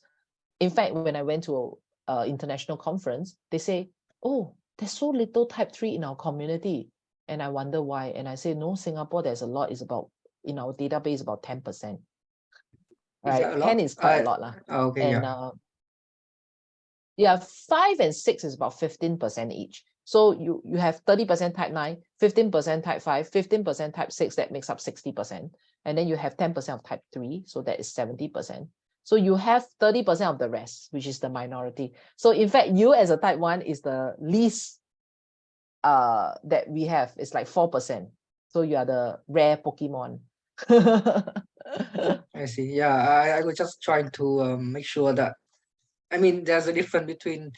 in fact, when I went to an international conference, they say, oh, there's so little type 3 in our community. And I wonder why. And I say, no, Singapore, there's a lot. It's about, in our database, about 10%. Right? 10 is quite a lot. Okay, and yeah, 5 and 6 is about 15% each. So you have 30% type 9, 15% type 5, 15% type 6, that makes up 60%. And then you have 10% of type 3, so that is 70%. So you have 30% of the rest, which is the minority. So in fact, you as a type 1 is the least that we have. It's like 4%. So you are the rare Pokemon. I see. Yeah, I was just trying to make sure that, I mean, there's a difference between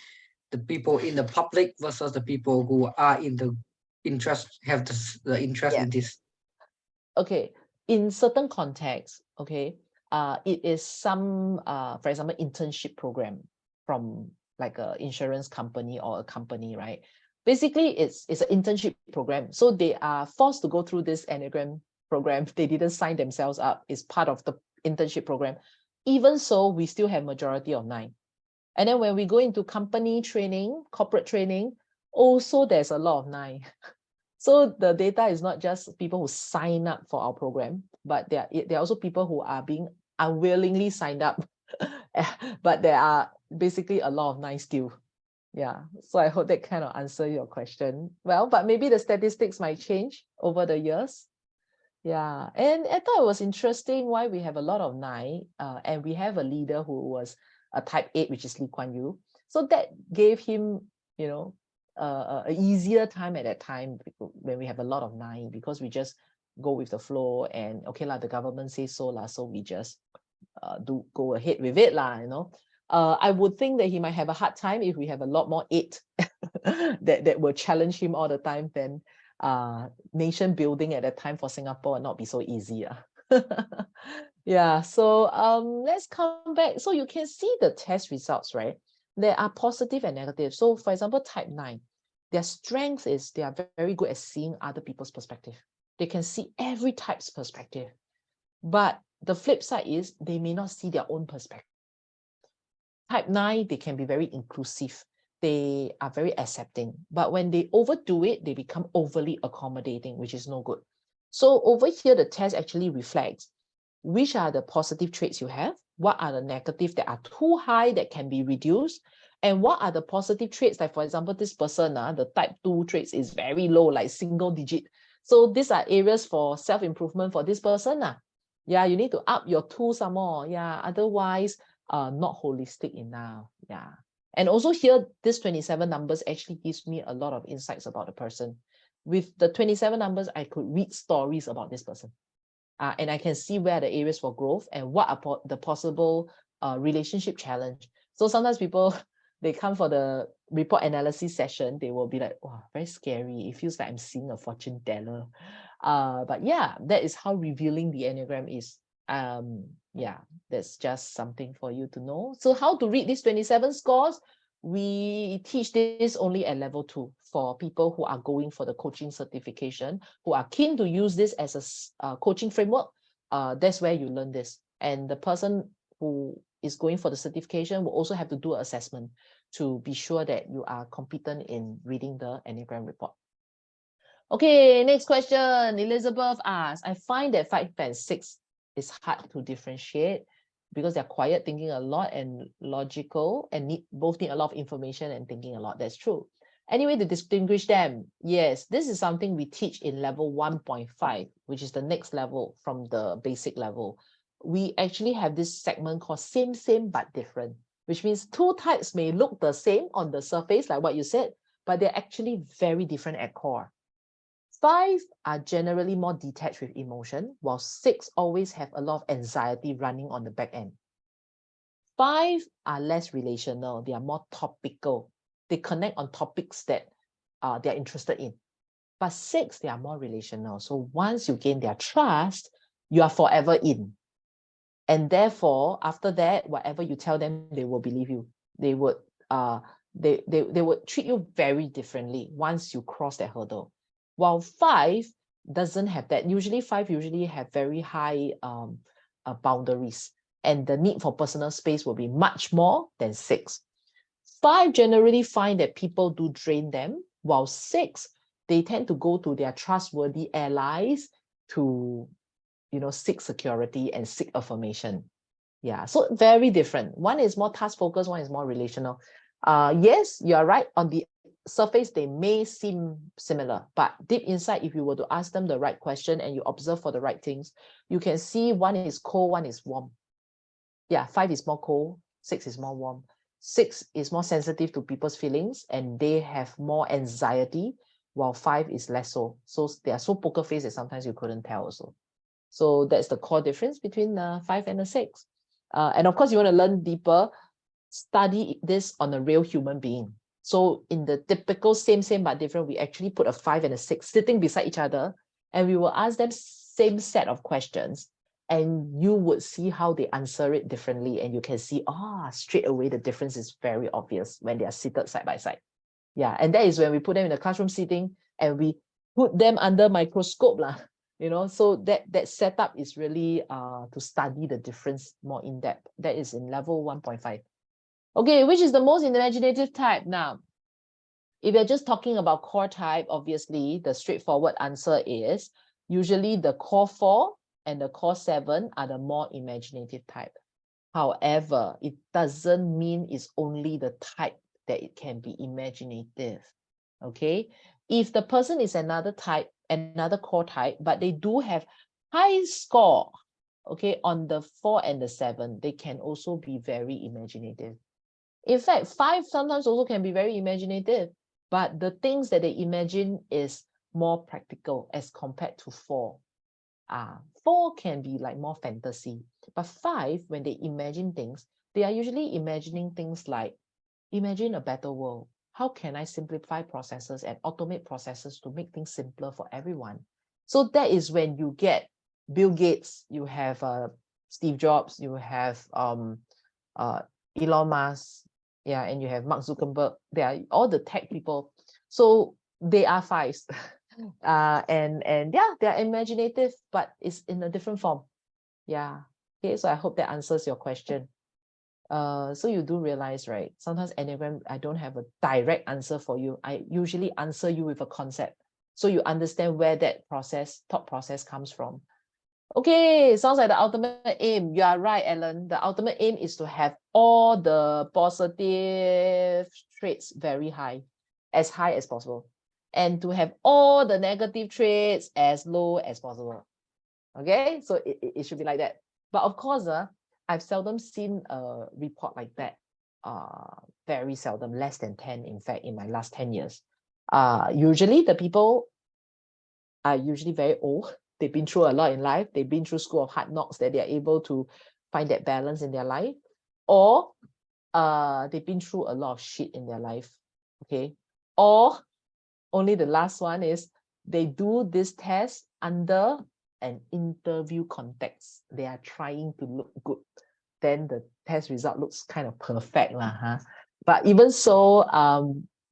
the people in the public versus the people who are in the interest, have the interest in this. Okay, in certain contexts, okay, it is some, for example, internship program from like an insurance company or a company, right? Basically, it's an internship program. So they are forced to go through this Enneagram program. They didn't sign themselves up. It's part of the internship program. Even so, we still have majority of 9. And then when we go into company training, corporate training, also there's a lot of 9. So the data is not just people who sign up for our program, but there are also people who are being unwillingly signed up. But there are basically a lot of 9 still. Yeah, so I hope that kind of answer your question. Well, but maybe the statistics might change over the years. Yeah, and I thought it was interesting why we have a lot of 9, and we have a leader who was a type 8, which is Lee Kuan Yew. So that gave him, you know, a easier time at that time when we have a lot of 9, because we just go with the flow and okay lah, the government says so lah, so we just do go ahead with it lah, you know. I would think that he might have a hard time if we have a lot more 8 that will challenge him all the time. Then nation building at that time for Singapore will not be so easy. Yeah, so let's come back. So you can see the test results, right? There are positive and negative. So for example, type 9, their strength is they are very good at seeing other people's perspective. They can see every type's perspective. But the flip side is they may not see their own perspective. Type 9, they can be very inclusive. They are very accepting. But when they overdo it, they become overly accommodating, which is no good. So over here, the test actually reflects which are the positive traits you have, what are the negative that are too high that can be reduced, and what are the positive traits, like for example, this person, the type 2 traits is very low, like single digit. So these are areas for self-improvement for this person. Yeah, you need to up your 2 some more. Yeah, otherwise, not holistic enough. Yeah. And also here, this 27 numbers actually gives me a lot of insights about the person. With the 27 numbers, I could read stories about this person. And I can see where the areas for growth and what are the possible relationship challenge. So sometimes people, they come for the report analysis session, they will be like, wow, very scary. It feels like I'm seeing a fortune teller. But yeah, that is how revealing the Enneagram is. Yeah, that's just something for you to know. So how to read these 27 scores? We teach this only at level 2 for people who are going for the coaching certification, who are keen to use this as a coaching framework. That's where you learn this. And the person who is going for the certification will also have to do an assessment to be sure that you are competent in reading the Enneagram report. Okay, next question. Elizabeth asks, I find that 5 and 6 is hard to differentiate because they're quiet, thinking a lot, and logical, and both need a lot of information and thinking a lot. That's true. Anyway, to distinguish them, yes, this is something we teach in level 1.5, which is the next level from the basic level. We actually have this segment called same, but different, which means 2 types may look the same on the surface, like what you said, but they're actually very different at core. 5 are generally more detached with emotion, while 6 always have a lot of anxiety running on the back end. 5 are less relational. They are more topical. They connect on topics that they are interested in. But 6, they are more relational. So once you gain their trust, you are forever in. And therefore, after that, whatever you tell them, they will believe you. They would they would treat you very differently once you cross that hurdle. While 5 doesn't have that. Usually 5 have very high boundaries, and the need for personal space will be much more than 6. 5 generally find that people do drain them, while 6, they tend to go to their trustworthy allies to, seek security and seek affirmation. Yeah, so very different. One is more task focused, one is more relational. Yes, you are right. On the surface, they may seem similar, but deep inside, if you were to ask them the right question and you observe for the right things, you can see one is cold, one is warm. Yeah, 5 is more cold, 6 is more warm. 6 is more sensitive to people's feelings and they have more anxiety, while 5 is less so. So they are so poker face that sometimes you couldn't tell also. So that's the core difference between the 5 and the 6. And of course, you want to learn deeper, study this on a real human being. So in the typical same but different, we actually put a 5 and a 6 sitting beside each other, and we will ask them same set of questions, and you would see how they answer it differently, and you can see, straight away the difference is very obvious when they are seated side by side. Yeah, and that is when we put them in the classroom seating and we put them under microscope lah. So that setup is really to study the difference more in depth. That is in level 1.5. Okay, which is the most imaginative type? Now, if you're just talking about core type, obviously the straightforward answer is usually the core 4 and the core 7 are the more imaginative type. However, it doesn't mean it's only the type that it can be imaginative. Okay, if the person is another type, another core type, but they do have high score, okay, on the 4 and the 7, they can also be very imaginative. In fact, 5 sometimes also can be very imaginative, but the things that they imagine is more practical as compared to 4. 4 can be like more fantasy, but 5, when they imagine things, they are usually imagining things like, imagine a better world. How can I simplify processes and automate processes to make things simpler for everyone? So that is when you get Bill Gates, you have Steve Jobs, you have Elon Musk, yeah, and you have Mark Zuckerberg. They are all the tech people. So they are 5s. And yeah, they're imaginative, but it's in a different form. Yeah. Okay, so I hope that answers your question. So you do realize, right? Sometimes Enneagram, I don't have a direct answer for you. I usually answer you with a concept, so you understand where that thought process comes from. Okay, sounds like the ultimate aim. You are right, Ellen. The ultimate aim is to have all the positive traits very high as possible, and to have all the negative traits as low as possible. Okay, so it should be like that. But of course, I've seldom seen a report like that. Very seldom, less than 10, in fact, in my last 10 years. Usually the people are usually very old. They've been through a lot in life. They've been through school of hard knocks, that they are able to find that balance in their life. Or they've been through a lot of shit in their life. Okay. Or only the last one is they do this test under an interview context. They are trying to look good. Then the test result looks kind of perfect. But even so,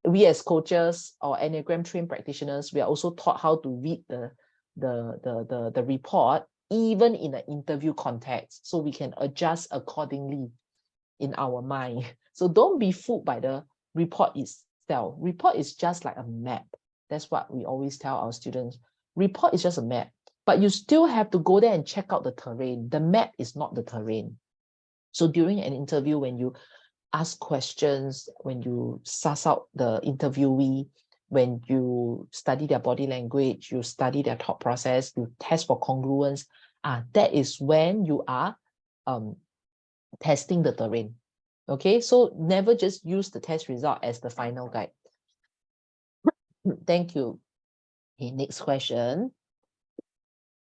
we as coaches or Enneagram trained practitioners, we are also taught how to read the report, even in an interview context, so we can adjust accordingly in our mind. So don't be fooled by the report itself. Report is just like a map. That's what we always tell our students. Report is just a map, but you still have to go there and check out the terrain. The map is not the terrain. So during an interview, when you ask questions, when you suss out the interviewee, when you study their body language, you study their thought process, you test for congruence, that is when you are testing the terrain. Okay, so never just use the test result as the final guide. Thank you. Okay, next question.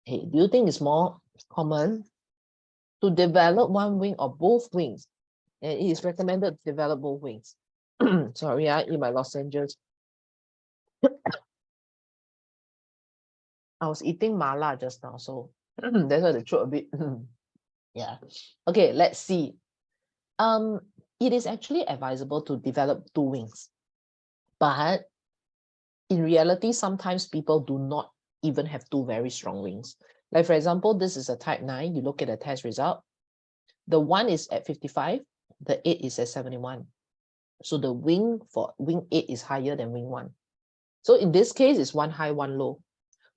Hey, do you think it's more common to develop one wing or both wings? And it is recommended to develop both wings. Sorry, in my Los Angeles. I was eating mala just now, so that's why the throat a bit. Yeah. Okay, let's see. It is actually advisable to develop 2 wings, but in reality, sometimes people do not even have 2 very strong wings. Like for example, this is a type 9. You look at the test result. The 1 is at 55. The 8 is at 71. So the wing for wing 8 is higher than wing 1. So in this case, it's 1 high, 1 low.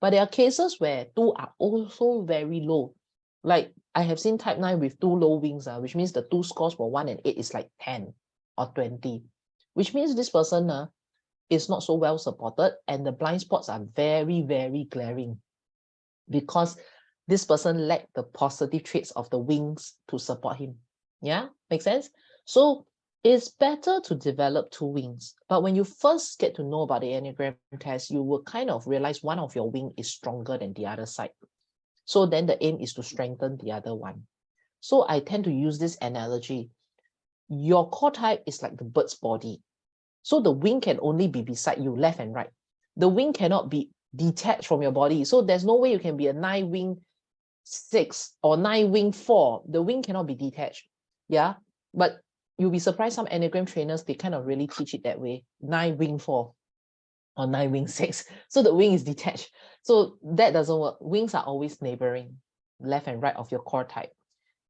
But there are cases where 2 are also very low. Like I have seen type 9 with 2 low wings, which means the 2 scores for 1 and 8 is like 10 or 20, which means this person is not so well supported, and the blind spots are very, very glaring because this person lacked the positive traits of the wings to support him. Yeah, make sense? So it's better to develop 2 wings. But when you first get to know about the Enneagram test, you will kind of realize one of your wing is stronger than the other side. So then the aim is to strengthen the other one. So I tend to use this analogy. Your core type is like the bird's body. So the wing can only be beside you, left and right. The wing cannot be detached from your body. So there's no way you can be a 9 wing 6 or 9 wing 4. The wing cannot be detached. Yeah. But you'll be surprised, some Enneagram trainers, they kind of really teach it that way. 9 wing 4 or 9 wing 6. So the wing is detached. So that doesn't work. Wings are always neighboring, left and right of your core type.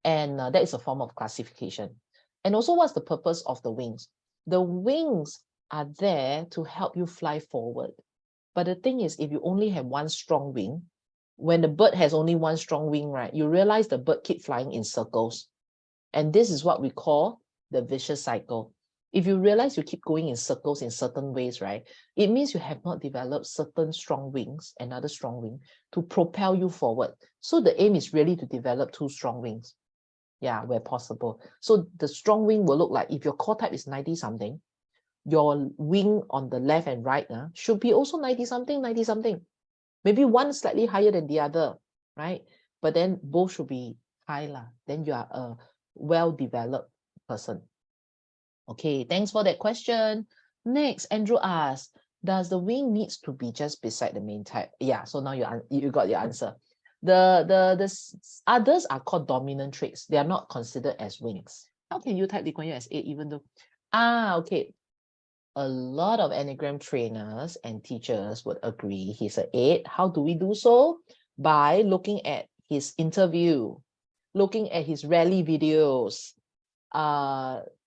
And that is a form of classification. And also, what's the purpose of the wings? The wings are there to help you fly forward. But the thing is, if you only have 1 strong wing, when the bird has only 1 strong wing, right, you realize the bird keep flying in circles. And this is what we call the vicious cycle. If you realize you keep going in circles in certain ways, right, it means you have not developed certain strong wings, another strong wing, to propel you forward. So the aim is really to develop 2 strong wings. Yeah, where possible. So the strong wing will look like, if your core type is 90 something, your wing on the left and right should be also 90 something, 90 something. Maybe one slightly higher than the other, right? But then both should be high lah. Then you are a well-developed person. Okay, thanks for that question. Next, Andrew asks, does the wing needs to be just beside the main type? Yeah, so now you got your answer. The others are called dominant traits. They are not considered as wings. How can you type Lee Kuan Yew as 8 even though? Okay. A lot of Enneagram trainers and teachers would agree he's an 8. How do we do so? By looking at his interview, looking at his rally videos,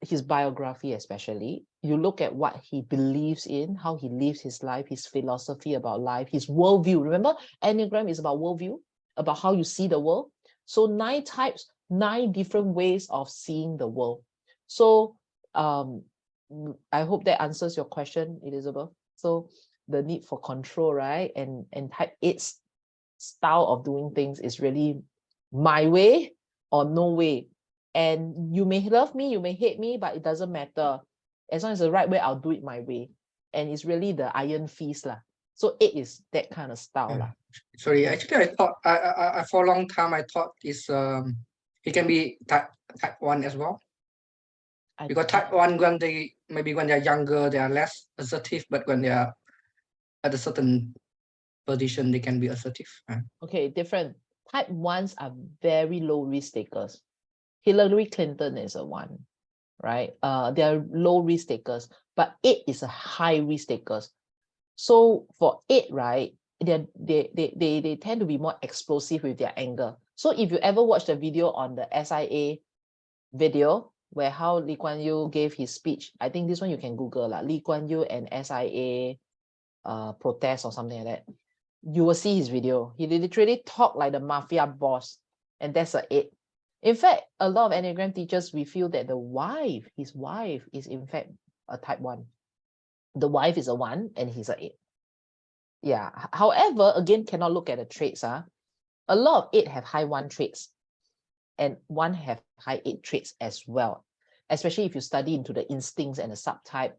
his biography especially. You look at what he believes in, how he lives his life, his philosophy about life, his worldview. Remember, Enneagram is about worldview, about how you see the world. So 9 types, 9 different ways of seeing the world. So I hope that answers your question, Elizabeth. So the need for control, right? And type 8's style of doing things is really my way or no way. And you may love me, you may hate me, but it doesn't matter. As long as the right way, I'll do it my way. And it's really the iron fist lah. So 8 is that kind of style lah. Sorry, actually, I thought I for a long time I thought it can be type 1 as well. Because type 1, when they're younger, they are less assertive, but when they are at a certain position, they can be assertive. Okay, different. Type 1s are very low risk takers. Hillary Clinton is a 1, right? They are low risk takers, but 8 is a high risk takers. So for 8, right, they tend to be more explosive with their anger. So if you ever watch the video on the SIA video, where how Lee Kuan Yew gave his speech, I think this one you can Google lah, Lee Kuan Yew and SIA protest or something like that. You will see his video. He literally talk like the mafia boss, and that's a 8. In fact, a lot of Enneagram teachers, we feel that his wife is in fact a type 1. The wife is a 1 and he's a 8. Yeah. However, again, cannot look at the traits. A lot of 8 have high 1 traits and 1 have high 8 traits as well. Especially if you study into the instincts and the subtype,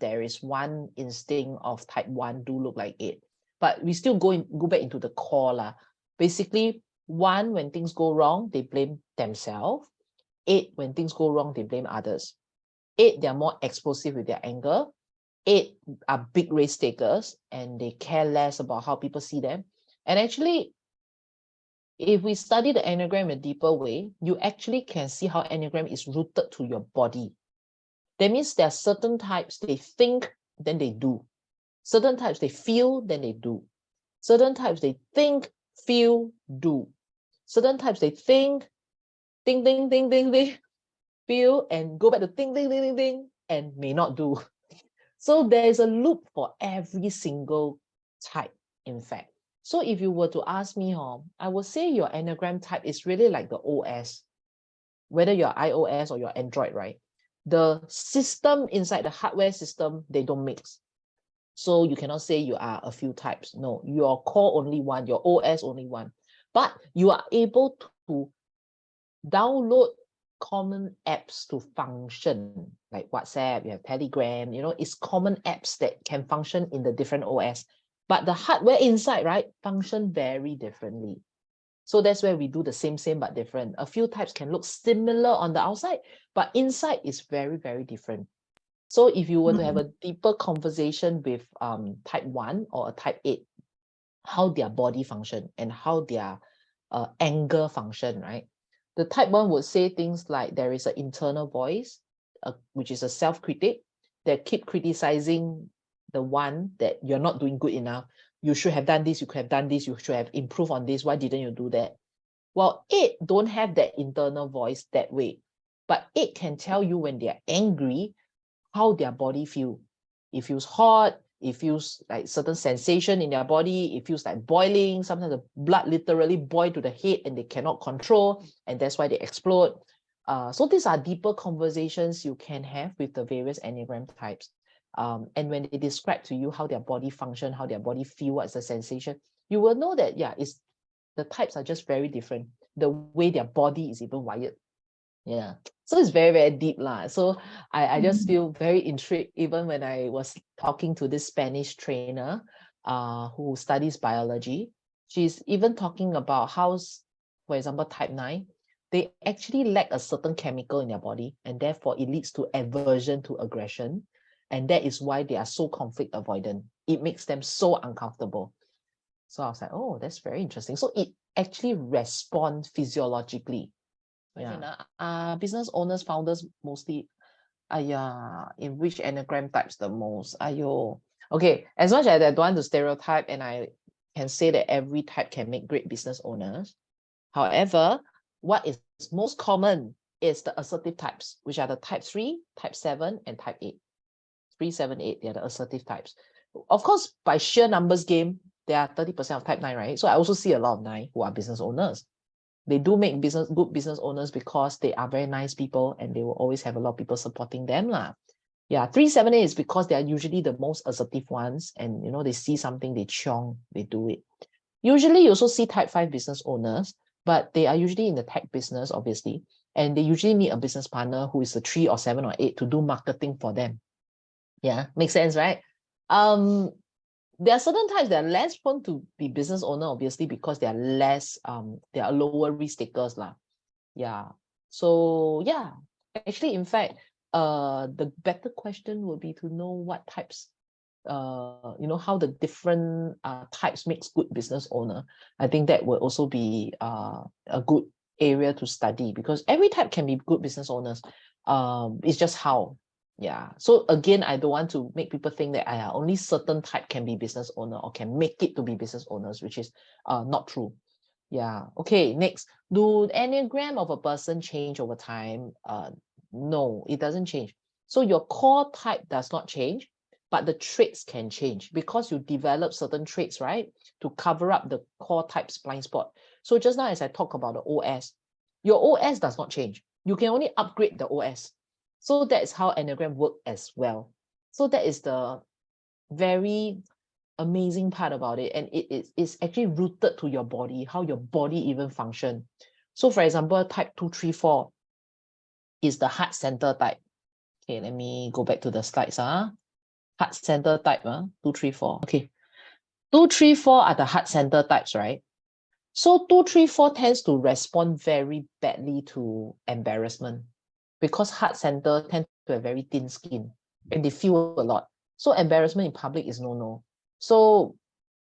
there is one instinct of type 1 do look like 8. But we still go back into the core lah. Basically, 1, when things go wrong, they blame themselves. 8, when things go wrong, they blame others. 8, they're more explosive with their anger. 8 are big risk takers and they care less about how people see them. And actually, if we study the Enneagram in a deeper way, you actually can see how Enneagram is rooted to your body. That means there are certain types they think, then they do. Certain types they feel, then they do. Certain types they think, feel, do. Certain types they think, ding, ding, ding, ding, ding, feel, and go back to ding, ding, ding, ding, ding, and may not do. So there is a loop for every single type, in fact. So if you were to ask me, I would say your Enneagram type is really like the OS, whether you're iOS or your Android, right? The system inside the hardware system, they don't mix. So you cannot say you are a few types. No, your core only 1, your OS only 1. But you are able to download common apps to function, like WhatsApp, you have Telegram, it's common apps that can function in the different OS. But the hardware inside, right, function very differently. So that's where we do the same but different. A few types can look similar on the outside, but inside is very, very different. So if you were to have a deeper conversation with type 1 or a type 8, how their body function and how their anger function, right? The type 1 would say things like there is an internal voice, which is a self-critic that keep criticizing the one that you're not doing good enough. You should have done this, you could have done this, you should have improved on this. Why didn't you do that? Well, 8 don't have that internal voice that way. But 8 can tell you when they're angry, how their body feel. It feels hot, it feels like certain sensation in their body, it feels like boiling, sometimes the blood literally boil to the head and they cannot control, and that's why they explode. So these are deeper conversations you can have with the various Enneagram types. And when they describe to you how their body function, how their body feel, what's the sensation, you will know that, yeah, the types are just very different. The way their body is even wired. Yeah. So it's very, very deep lah. So I just feel very intrigued even when I was talking to this Spanish trainer who studies biology. She's even talking about how, for example, type 9, they actually lack a certain chemical in their body, and therefore it leads to aversion to aggression. And that is why they are so conflict avoidant. It makes them so uncomfortable. So I was like, oh, that's very interesting. So it actually responds physiologically. Yeah. Business owners, founders mostly, in which Enneagram types the most? Okay, as much as I don't want to stereotype, and I can say that every type can make great business owners. However, what is most common is the assertive types, which are the type 3, type 7, and type 8. 3, 7, 8, they're the assertive types. Of course, by sheer numbers game, there are 30% of type 9, right? So I also see a lot of 9 who are business owners. They do make good business owners because they are very nice people and they will always have a lot of people supporting them lah. Yeah, 3, 7, 8 is because they are usually the most assertive ones, and they see something, they chiong, they do it. Usually you also see type 5 business owners, but they are usually in the tech business, obviously, and they usually need a business partner who is a 3 or 7 or 8 to do marketing for them. Yeah, makes sense, right? There are certain types that are less prone to be business owner, obviously, because they are less, they are lower risk takers lah. Yeah. So yeah, actually, in fact, the better question would be to know what types, how the different types makes good business owner. I think that would also be a good area to study, because every type can be good business owners. It's just how. Yeah. So again, I don't want to make people think that only certain type can be business owner or can make it to be business owners, which is not true. Yeah. Okay. Next, do Enneagram of a person change over time? No, it doesn't change. So your core type does not change, but the traits can change because you develop certain traits, right, to cover up the core type's blind spot. So just now, as I talk about the OS, your OS does not change. You can only upgrade the OS. So that's how Enneagram works as well. So that is the very amazing part about it. And it's actually rooted to your body, how your body even function. So for example, type 2, 3, 4 is the heart center type. Okay, let me go back to the slides. Heart center type, 2, 3, 4. Okay. 2, 3, 4 are the heart center types, right? So 2, 3, 4 tends to respond very badly to embarrassment, because heart center tend to have very thin skin and they feel a lot. So embarrassment in public is no. So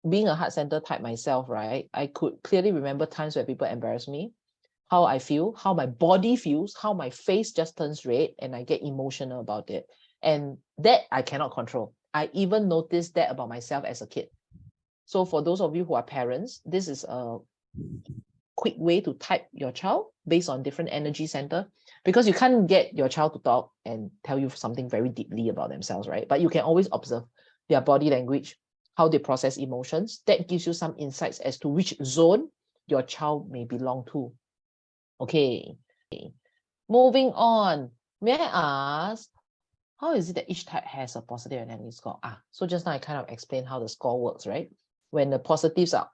being a heart center type myself, right, I could clearly remember times where people embarrass me, how I feel, how my body feels, how my face just turns red, and I get emotional about it. And that I cannot control. I even noticed that about myself as a kid. So for those of you who are parents, this is a quick way to type your child based on different energy center, because you can't get your child to talk and tell you something very deeply about themselves, right? But you can always observe their body language, how they process emotions. That gives you some insights as to which zone your child may belong to. Okay, moving on. May I ask, how is it that each type has a positive and negative score? So just now I kind of explained how the score works, right? When the positives are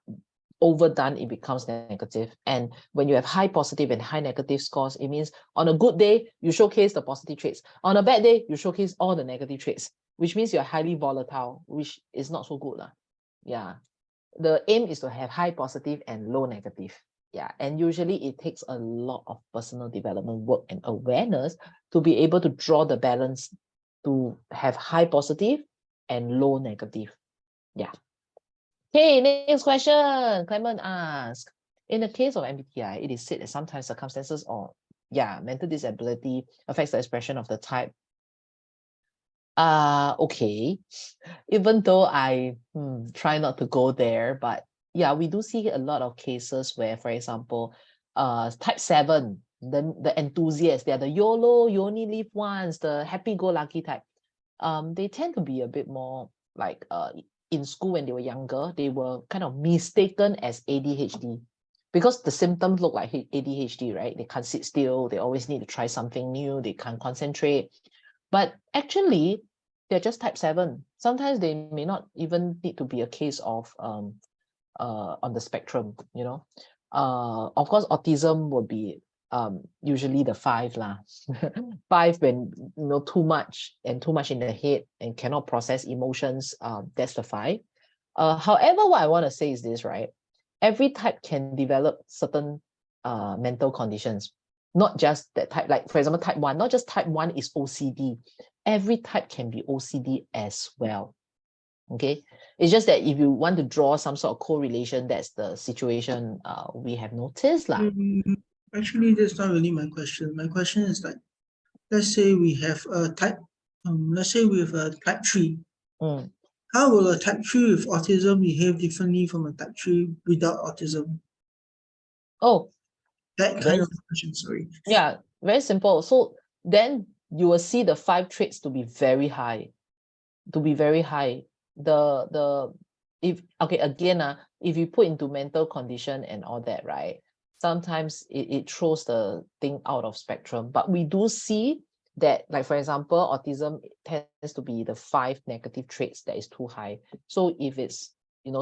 overdone, it becomes negative. And when you have high positive and high negative scores, it means on a good day, you showcase the positive traits. On a bad day, you showcase all the negative traits, which means you're highly volatile, which is not so good. Yeah. The aim is to have high positive and low negative. Yeah. And usually it takes a lot of personal development work and awareness to be able to draw the balance to have high positive and low negative. Yeah. Okay, next question. Clement asks, in the case of MBTI, it is said that sometimes circumstances or mental disability affects the expression of the type. Okay. Even though I try not to go there, but yeah, we do see a lot of cases where, for example, type 7, the enthusiasts, they are the YOLO, you only live once, the happy-go-lucky type. They tend to be a bit more like in school when they were younger, they were kind of mistaken as ADHD because the symptoms look like ADHD, right? They can't sit still. They always need to try something new. They can't concentrate. But actually, they're just type 7. Sometimes they may not even need to be a case of on the spectrum, you know. Of course, autism would be usually the 5 lah. 5 when too much in the head and cannot process emotions. That's the 5. However, what I want to say is this, right? Every type can develop certain mental conditions, not just that type. Like for example, type 1, not just type 1 is OCD. Every type can be OCD as well. Okay, it's just that if you want to draw some sort of correlation, that's the situation we have noticed lah. Actually, that's not really my question. My question is like, let's say we have a type, let's say we have a type 3. How will a type 3 with autism behave differently from a type 3 without autism? Oh, that kind of question, sorry. Yeah, very simple. So then you will see the 5 traits to be very high. If you put into mental condition and all that, right? Sometimes it throws the thing out of spectrum. But we do see that, like for example, autism tends to be the 5 negative traits that is too high. So if it's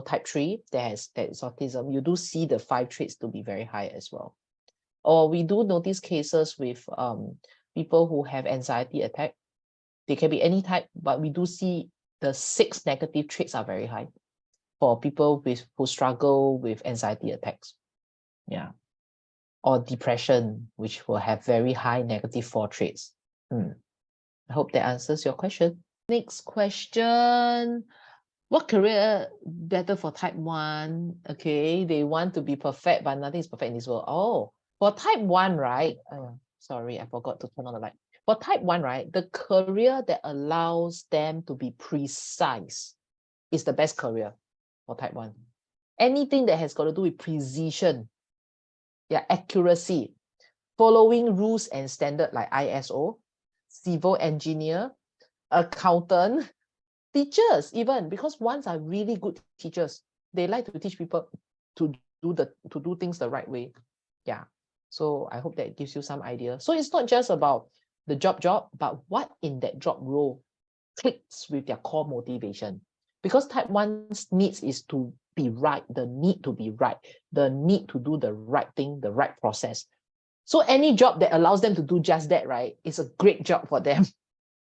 type 3 that is autism, you do see the 5 traits to be very high as well. Or we do notice cases with people who have anxiety attack. They can be any type, but we do see the 6 negative traits are very high for people who struggle with anxiety attacks. Yeah. Or depression, which will have very high negative 4 traits. I hope that answers your question. Next question. What career better for type 1? Okay, they want to be perfect, but nothing is perfect in this world. Oh, for type 1, right? Sorry, I forgot to turn on the light. For type 1, right, the career that allows them to be precise is the best career for type 1. Anything that has got to do with precision, accuracy, following rules and standard like ISO, civil engineer, accountant, teachers even, because ones are really good teachers. They like to teach people to do things the right way. Yeah. So I hope that gives you some idea. So it's not just about the job, but what in that job role clicks with their core motivation. Because type 1's needs is to be right, the need to be right, the need to do the right thing, the right process. So any job that allows them to do just that, right, is a great job for them,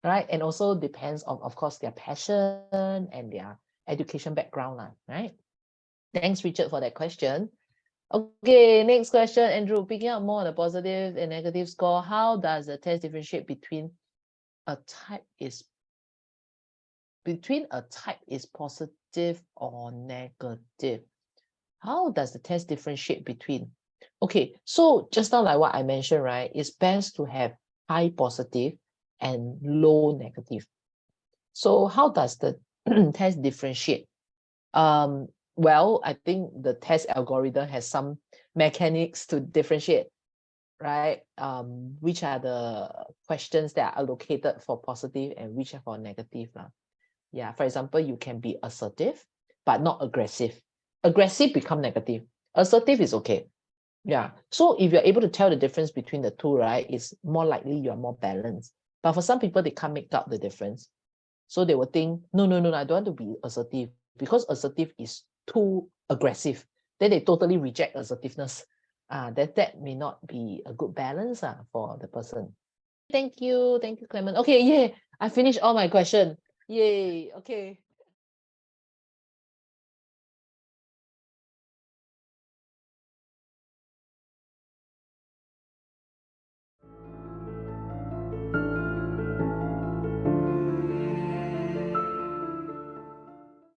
right? And also depends on, of course, their passion and their education background, right? Thanks, Richard, for that question. Okay, next question, Andrew. Picking up more on the positive and negative score, how does the test differentiate between a type is positive or negative? How does the test differentiate between? Okay, so just now like what I mentioned, right, it's best to have high positive and low negative. So how does the test differentiate? Well, I think the test algorithm has some mechanics to differentiate, right? Which are the questions that are allocated for positive and which are for negative. Yeah, for example, you can be assertive, but not aggressive. Aggressive become negative. Assertive is okay. Yeah. So if you're able to tell the difference between the two, right, it's more likely you're more balanced. But for some people, they can't make up the difference. So they will think, no, I don't want to be assertive because assertive is too aggressive. Then they totally reject assertiveness. That may not be a good balance for the person. Thank you, Clement. Okay, I finished all my questions. Yay, okay.